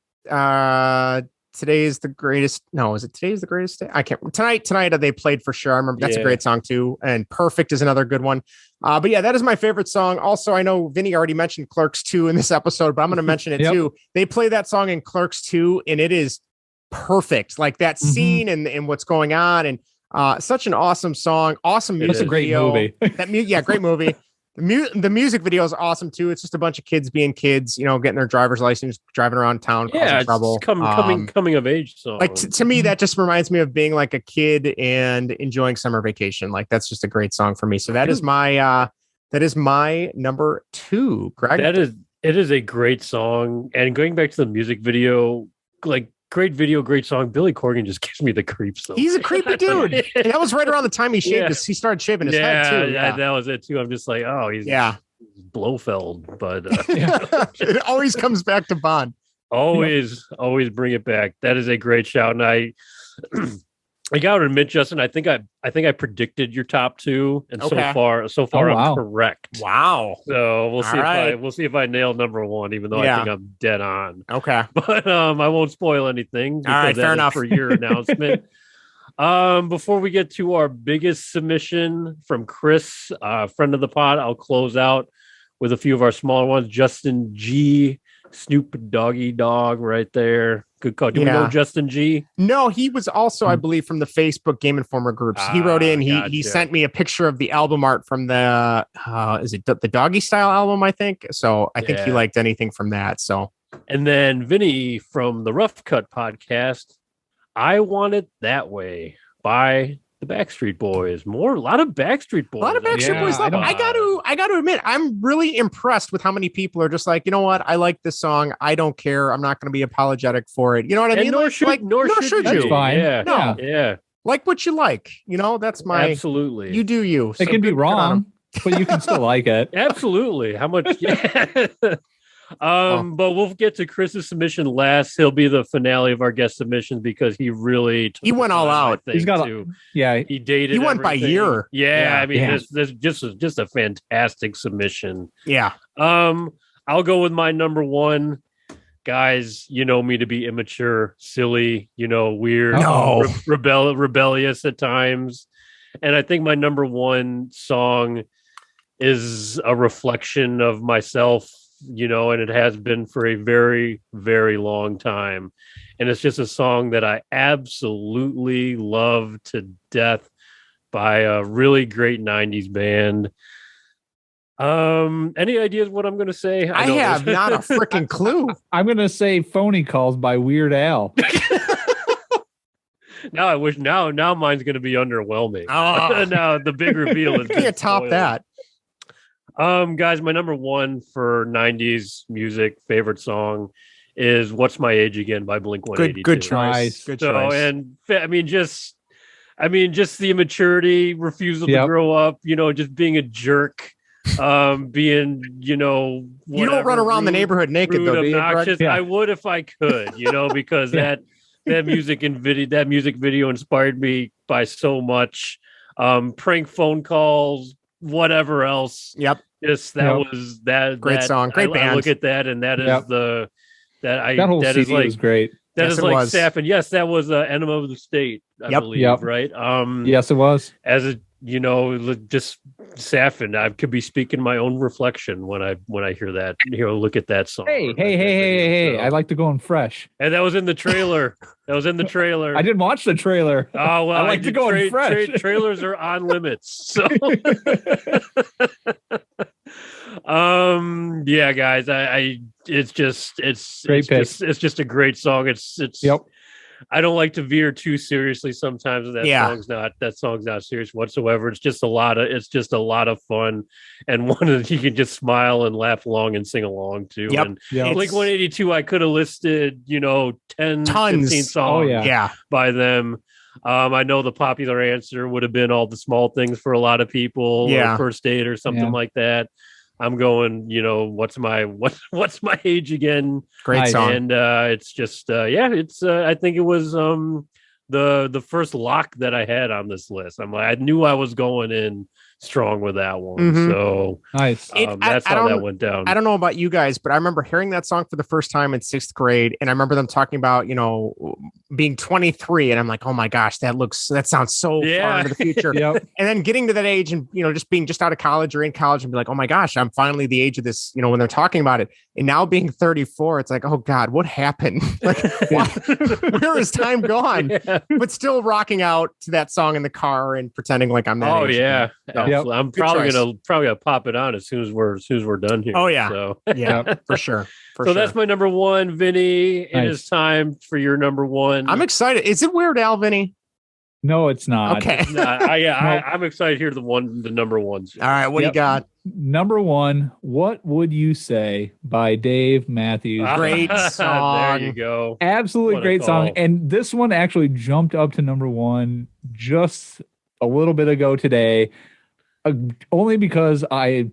Today's the greatest. No, is it today's the greatest day? I can't. Tonight they played for sure. I remember that's a great song too. And Perfect is another good one. But yeah, that is my favorite song. Also, I know Vinnie already mentioned Clerks 2 in this episode, but I'm going to mention it too. They play that song in Clerks 2, and it is perfect. Like that scene and what's going on, and such an awesome song. Awesome music. That's a great movie. Great movie. The music video is awesome too. It's just a bunch of kids being kids, getting their driver's license, driving around town, causing trouble. Coming of age song. Like to me, that just reminds me of being like a kid and enjoying summer vacation. Like that's just a great song for me. So that is my number 2. Greg, it is a great song. And going back to the music video, like great video, great song. Billy Corgan just gives me the creeps though. He's a creepy dude. And that was right around the time he started shaving his head too. Yeah, that was it too. I'm just like, oh, he's Blofeld, but it always comes back to Bond. Always bring it back. That is a great shout. And I got to admit, Justin, I think I predicted your top 2, and so far I'm correct. Wow. So we'll see if I nail number 1, even though I think I'm dead on. Okay. But I won't spoil anything. All right, fair enough for your announcement. Before we get to our biggest submission from Chris, friend of the pod, I'll close out with a few of our smaller ones. Justin G, Snoop Doggy Dog right there. Good call. Do we know Justin G? No, he was also, I believe, from the Facebook Game Informer groups. He wrote in. He sent me a picture of the album art from the is it the Doggy Style album? I think so. I think he liked anything from that. So, and then Vinny from the Rough Cut podcast. I Want It That Way by the Backstreet Boys. A lot of Backstreet Boys. Boys love. I got to admit, I'm really impressed with how many people are just like, you know what? I like this song. I don't care. I'm not going to be apologetic for it. You know what I mean? Nor should you. That's fine. Yeah. Like what you like. That's my absolutely. You do you. It can be wrong, but you can still like it. Absolutely. How much? Yeah. But we'll get to Chris's submission last. He'll be the finale of our guest submissions because he really went all out. He dated. He went by year. Yeah, I mean, this just a fantastic submission. Yeah. I'll go with my number 1. Guys, you know me to be immature, silly, weird, rebellious at times, and I think my number 1 song is a reflection of myself. And it has been for a very, very long time. And it's just a song that I absolutely love to death by a really great 90s band. Any ideas what I'm going to say? I have not a freaking clue. I'm going to say Phony Calls by Weird Al. Now I wish now mine's going to be underwhelming. Now the big reveal is can't top that. Guys, my number 1 for 90s music favorite song is "What's My Age Again" by Blink-182. Good choice. Good choice. And I mean, just the immaturity, refusal to grow up. Just being a jerk. Being you don't run around the neighborhood naked though. Obnoxious. I would if I could. Because that music video inspired me by so much. Prank phone calls. Whatever else. Yep. Was that great song. Great band. I look at that and that is that whole CD was great. That is like Sappin. Yes, that was Enema of the State, I believe, right? Yes, it was. As a just Sappin. I could be speaking my own reflection when I hear that. Look at that song. Hey! I like to go in fresh. And that was in the trailer. I didn't watch the trailer. Oh well, I like to go in fresh. Trailers are on limits. So, yeah, guys, it's just a great song. It's I don't like to veer too seriously sometimes, and that song's not serious whatsoever. It's just a lot of fun, and one that you can just smile and laugh along and sing along to. And Blink-182, I could have listed 10, 15 songs by them. I know the popular answer would have been All the Small Things for a lot of people, or First Date or something like that. I'm going, what's my age again? Great song. And it's just I think it was the first lock that I had on this list. I knew I was going in strong with that one. Mhm. So Nice. that's how that went down. I don't know about you guys, but I remember hearing that song for the first time in 6th grade. And I remember them talking about, being 23. And I'm like, oh my gosh, that sounds so far into the future. Yep. And then getting to that age and, just being just out of college or in college and be like, oh my gosh, I'm finally the age of this, when they're talking about it. And now being 34, it's like, oh God, what happened? Like, where is time gone? Yeah. But still rocking out to that song in the car and pretending like I'm that age. Yeah. Yep. I'm Good probably choice. gonna pop it on as soon as we're done here. Oh, yeah. So Yeah, for sure. so that's my number one, Vinny. It Nice. is time for your number one. I'm excited. Is it Weird Al, Vinny? No, it's not. Okay. I'm excited to hear the number ones. All right. What do you got? Number one, What Would You Say by Dave Matthews. Great song. There you go. Absolutely What a great song. call. And this one actually jumped up to number one just a little bit ago today, only because I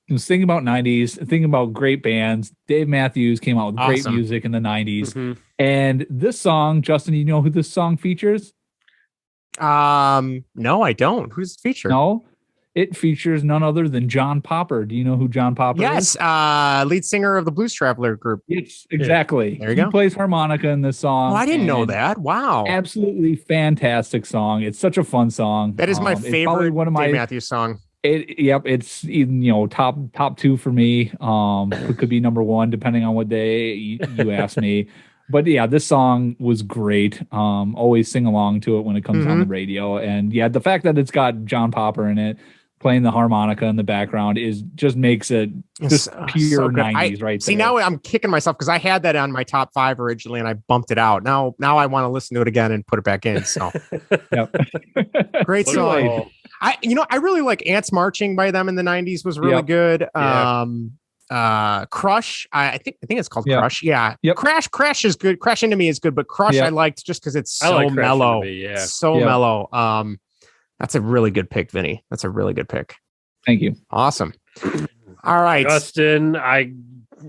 was thinking about 90s, thinking about great bands. Dave Matthews came out with great Awesome. music in the 90s. Mhm. And this song, Justin, you know who this song features? No, I don't. Who's featured? No, it features none other than John Popper. Do you know who John Popper is? Yes, lead singer of the Blues Traveler group. Yes, exactly. There you He go. plays harmonica in this song. Oh, I didn't know and that. Wow. Absolutely fantastic song. It's such a fun song. That is my It's probably favorite one of my Dave Matthews song. It's top two for me. It could be number one depending on what day you ask me. But yeah, this song was great. Always sing along to it when it comes on the radio. And yeah, the fact that it's got John Popper in it playing the harmonica in the background just makes it just pure so good. 90s right See, there. now I'm kicking myself because I had that on my top 5 originally and I bumped it out. Now I want to listen to it again and put it back in. So Yep. great What a song. call. I really like Ants Marching by them in the 90s was really Yep. good. Yeah. Crush. I think it's called Yeah. Crush. Yeah. Yep. Crash is good. Crash Into Me is good, but Crush Yep. I liked just because it's I so like Crash mellow. Into Me, yeah. So Yep. mellow. That's a really good pick, Vinny. That's a really good pick. Thank you. Awesome. All right. Justin,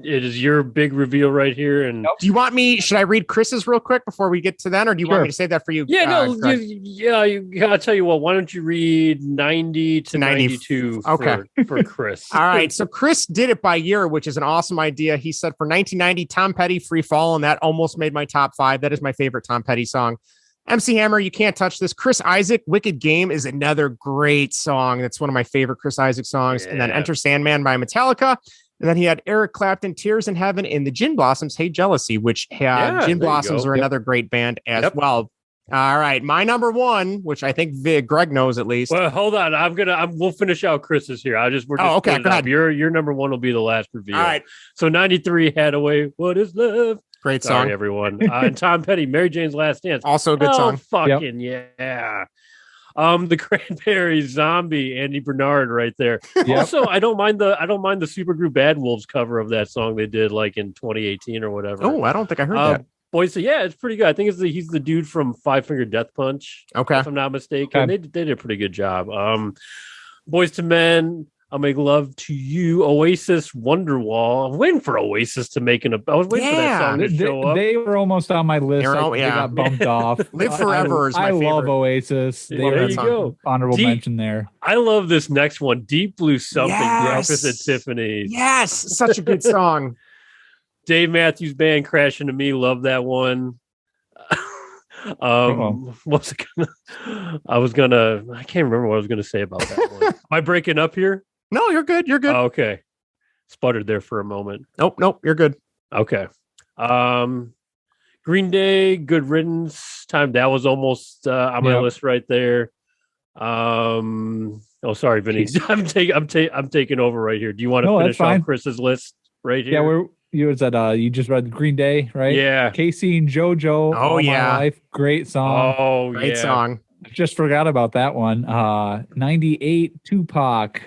it is your big reveal right here. And Do you want me? Should I read Chris's real quick before we get to then, or do you want Sure. me to save that for you? Greg? I'll tell you what. Why don't you read 90 to 92 Okay. for Chris? All right. So Chris did it by year, which is an awesome idea. He said for 1990, Tom Petty, Free Fall, and that almost made my top 5. That is my favorite Tom Petty song. MC Hammer, You Can't Touch This. Chris Isaac, Wicked Game is another great song. That's one of my favorite Chris Isaac songs. And then Yeah. Enter Sandman by Metallica. And then he had Eric Clapton, Tears in Heaven, and the Gin Blossoms, Hey Jealousy, which Yeah, there Gin you Blossoms go. are Yep. another great band as Yep. well. All right. My number one, which I think Greg knows at least. Well, hold on. We'll finish out Chris's here. We're just Oh, okay, splitting go it up. ahead. Your number one will be the last reveal. All right. So 93 Hadaway, What Is Love? Great Sorry, song. everyone. And Tom Petty, Mary Jane's Last Dance. Also a good Oh, song. fucking yeah. The Cranberries, Zombie, Andy Bernard right there. Yep. Also, I don't mind the supergroup Bad Wolves cover of that song they did like in 2018 or whatever. Oh, I don't think I heard that. Boys, so yeah, it's pretty good. I think he's the dude from Five Finger Death Punch, Okay. if I'm not mistaken. Okay. They did a pretty good job. Boys to Men, I'll Make Love to You, Oasis, Wonderwall. I'm waiting for Oasis to make I was waiting for that song to show up. They were almost on my list. They got bumped off. Live Forever is my I love favorite. Oasis. They There were you go. honorable Deep- mention there. I love this next one, Deep Blue Something, Yes. Breakfast at Tiffany's. Yes. Such a good song. Dave Matthews Band, Crash Into Me, love that one. What's it I can't remember what I was gonna say about that one. Am I breaking up here? No, you're good. You're good. Oh, okay. Sputtered there for a moment. Nope. You're good. Okay. Green Day, Good Riddance. Time that was almost on my Yep. list right there. Sorry, Vinny. I'm taking over right here. Do you want to No, finish that's fine. off Chris's list right here? Yeah, you just read Green Day, right? Yeah. Casey and JoJo. Oh, All My yeah. Life. Great song. Oh, Great yeah. song. Just forgot about that one. 98 Tupac.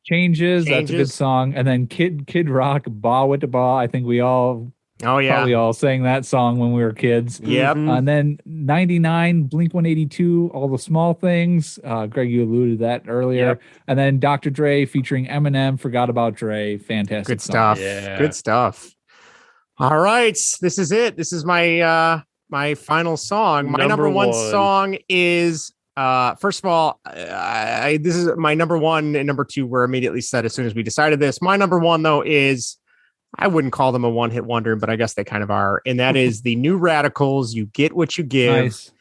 Changes. That's a good Changes. song. And then Kid Rock, Ba with the Ba. I think we all Oh, yeah. probably all sang that song when we were kids. Yep. Mhm. And then 99, Blink 182, All the Small Things. Greg, you alluded to that earlier. Yep. And then Dr. Dre featuring Eminem, Forgot About Dre. Fantastic Good song. stuff. Yeah. Good stuff. All right. This is it. This is my my final song. My number one one. song is First of all, this is my number one, and number two were immediately set as soon as we decided this. My number one, though, is I wouldn't call them a one-hit wonder, but I guess they kind of are. And that is the New Radicals. You Get What You Give. Nice.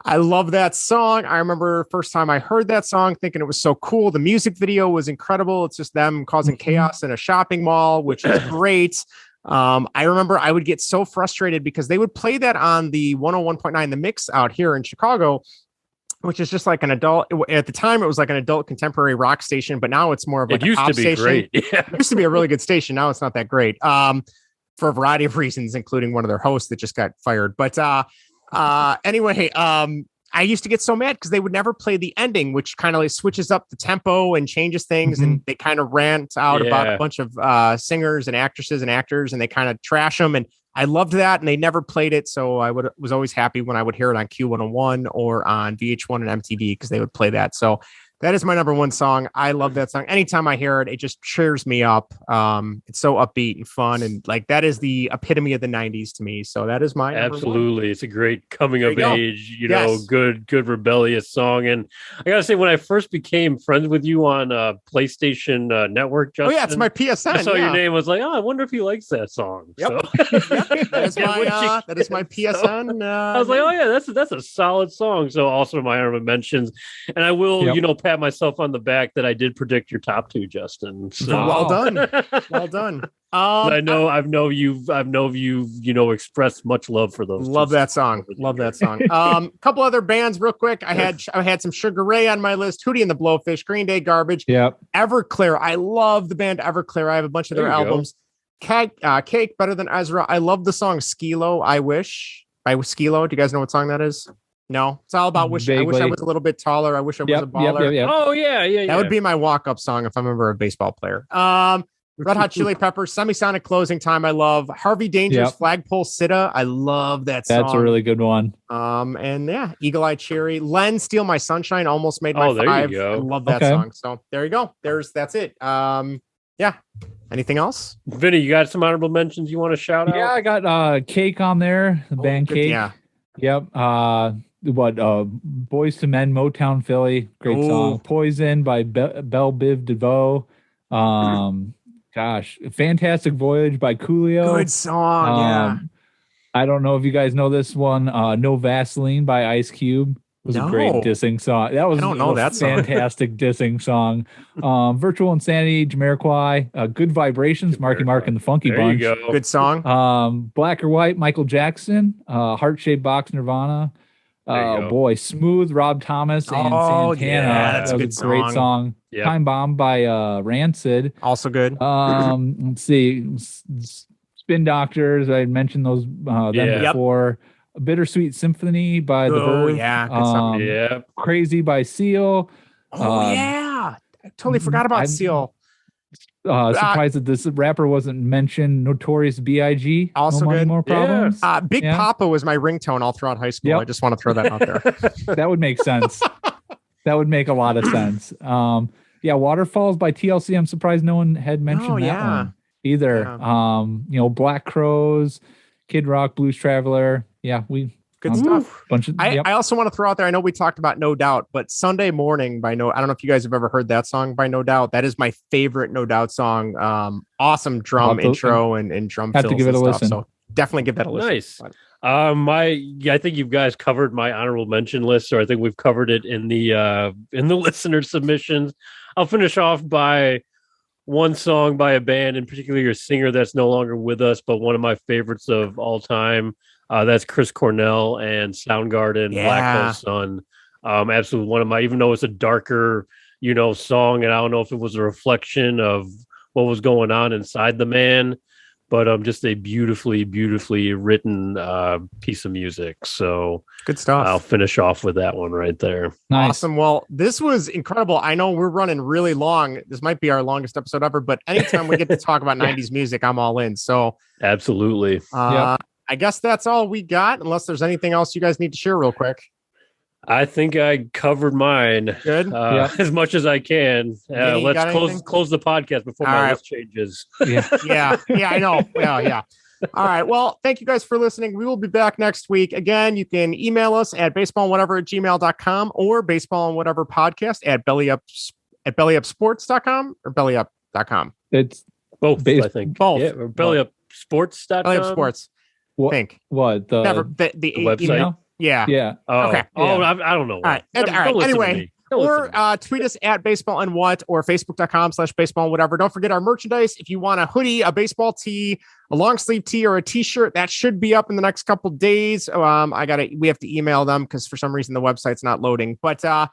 I love that song. I remember first time I heard that song thinking it was so cool. The music video was incredible. It's just them causing chaos in a shopping mall, which is great. I remember I would get so frustrated because they would play that on the 101.9 The Mix out here in Chicago, which is just like an adult. At the time, it was like an adult contemporary rock station, but now it's more of like it used to be station. Great. Yeah. It used to be a really good station. Now it's not that great. For a variety of reasons, including one of their hosts that just got fired. But anyway, I used to get so mad because they would never play the ending, which kind of like switches up the tempo and changes things. And they kind of rant out about a bunch of singers and actresses and actors, and they kind of trash them. And I loved that. And they never played it. So I was always happy when I would hear it on Q101 or on VH1 and MTV because they would play that. So that is my number one song. I love that song. Anytime I hear it, it just cheers me up. It's so upbeat and fun. And like, that is the epitome of the 90s to me. So that is my absolutely. It's a great coming of age, good rebellious song. And I gotta say, when I first became friends with you on PlayStation Network, Justin, it's my PSN. I saw your name. I was like, I wonder if he likes that song. Yep. So. That is my PSN. I was like, that's a solid song. So also my honorable mentions, and I will, pat myself on the back that I did predict your top two, Justin. So well done. I know you've expressed much love for those. Love that song. Couple other bands real quick. I had some Sugar Ray on my list. Hootie and the Blowfish, Green Day, Garbage. Yep. Everclear. I love the band Everclear. I have a bunch of their albums. Cake, Better Than Ezra. I love the song Skilo, I Wish by Skilo. Do you guys know what song that is? No, it's all about wish. I wish I was a little bit taller. I wish I was a baller. Yep. Oh yeah. That would be my walk-up song if I'm ever a baseball player. Red Hot Chili Peppers, Semisonic Closing Time. I love Harvey Danger's Flagpole Sitta. I love that song. That's a really good one. And Eagle Eye Cherry. Len, Steal My Sunshine almost made my five. I love that song. So there you go. That's it. Anything else? Vinny, you got some honorable mentions you want to shout out? Yeah, I got Cake on there. The band Cake. Yeah. Yep. Boys to Men, Motown Philly, great song. Poison by Belle Biv DeVoe. Fantastic Voyage by Coolio. Good song. I don't know if you guys know this one. No Vaseline by Ice Cube was a great dissing song. That was a fantastic dissing song. Virtual Insanity, Jamiroquai. Good Vibrations, Marky Mark and the Funky Bunch. You go. Good song. Black or White, Michael Jackson. Heart Shaped Box, Nirvana. Smooth, Rob Thomas and Santana. That's that was a great song. Yep. Time Bomb by Rancid. Also good. Let's see. Spin Doctors. I mentioned those them before. Bittersweet Symphony by The Verve. Yeah, good song. Crazy by Seal. I totally forgot about Seal. Surprised that this rapper wasn't mentioned. Notorious B.I.G. Also no good. More Problems. Big Papa was my ringtone all throughout high school. I just want to throw that out there. That would make sense. That would make a lot of sense. Waterfalls by TLC. I'm surprised no one had mentioned that one either. Yeah. Black Crows, Kid Rock, Blues Traveler. Yeah, good stuff. I also want to throw out there, I know we talked about No Doubt, but Sunday Morning by I don't know if you guys have ever heard that song by No Doubt. That is my favorite No Doubt song. Awesome drum intro and drum fills. Have to give it a listen. So definitely give that a listen. Nice. I think you guys covered my honorable mention list, or I think we've covered it in the listener submissions. I'll finish off by one song by a band, in particular a singer that's no longer with us, but one of my favorites of all time. That's Chris Cornell and Soundgarden, Black Hole Sun. Absolutely one of my, even though it's a darker, song, and I don't know if it was a reflection of what was going on inside the man, but just a beautifully, beautifully written piece of music. So good stuff. I'll finish off with that one right there. Nice. Awesome. Well, this was incredible. I know we're running really long. This might be our longest episode ever, but anytime we get to talk about 90s music, I'm all in. So absolutely. I guess that's all we got, unless there's anything else you guys need to share real quick. I think I covered mine as much as I can. Let's close the podcast before my list changes. Yeah, I know. Yeah. All right. Well, thank you guys for listening. We will be back next week. Again, you can email us at baseballwhatever@gmail.com or baseballwhatever.podcast at bellyupsports.com or bellyup.com. It's both, I think. Both. Yeah, or bellyupsports.com. Bellyup Sports. what? Think. What the website? email? Yeah. Yeah. Oh, Okay. Oh, I don't know. All right. Anyway. Or tweet us at baseball and what, or facebook.com/baseball and whatever. Don't forget our merchandise. If you want a hoodie, a baseball tee, a long sleeve tee, or a t-shirt, that should be up in the next couple days. We have to email them because for some reason the website's not loading. But that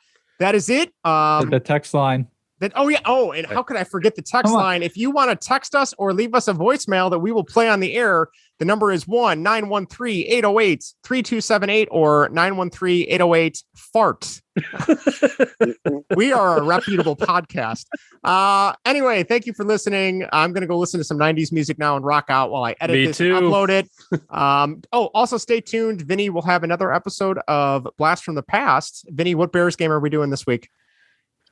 is it. The text line. And how could I forget the text line? If you want to text us or leave us a voicemail that we will play on the air, the number is 1-913-808-3278 or 913-808-FART. We are a reputable podcast. Anyway, thank you for listening. I'm going to go listen to some 90s music now and rock out while I edit this and upload it. Also stay tuned. Vinny will have another episode of Blast from the Past. Vinny, what Bears game are we doing this week?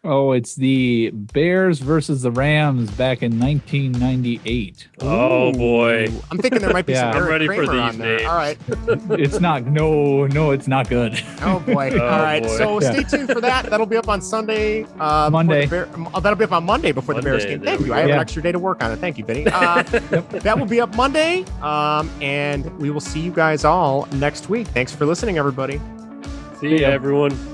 Oh, it's the Bears versus the Rams back in 1998. Oh boy! I'm thinking there might be some. I'm ready Kramer for these on there. names. All right. It's not. No, it's not good. Oh boy! All right. So stay tuned for that. That'll be up on Sunday. Monday. That'll be up on Monday before the Bears game. Thank you. I have an extra day to work on it. Thank you, Vinny. That will be up Monday. And we will see you guys all next week. Thanks for listening, everybody. See ya, everyone.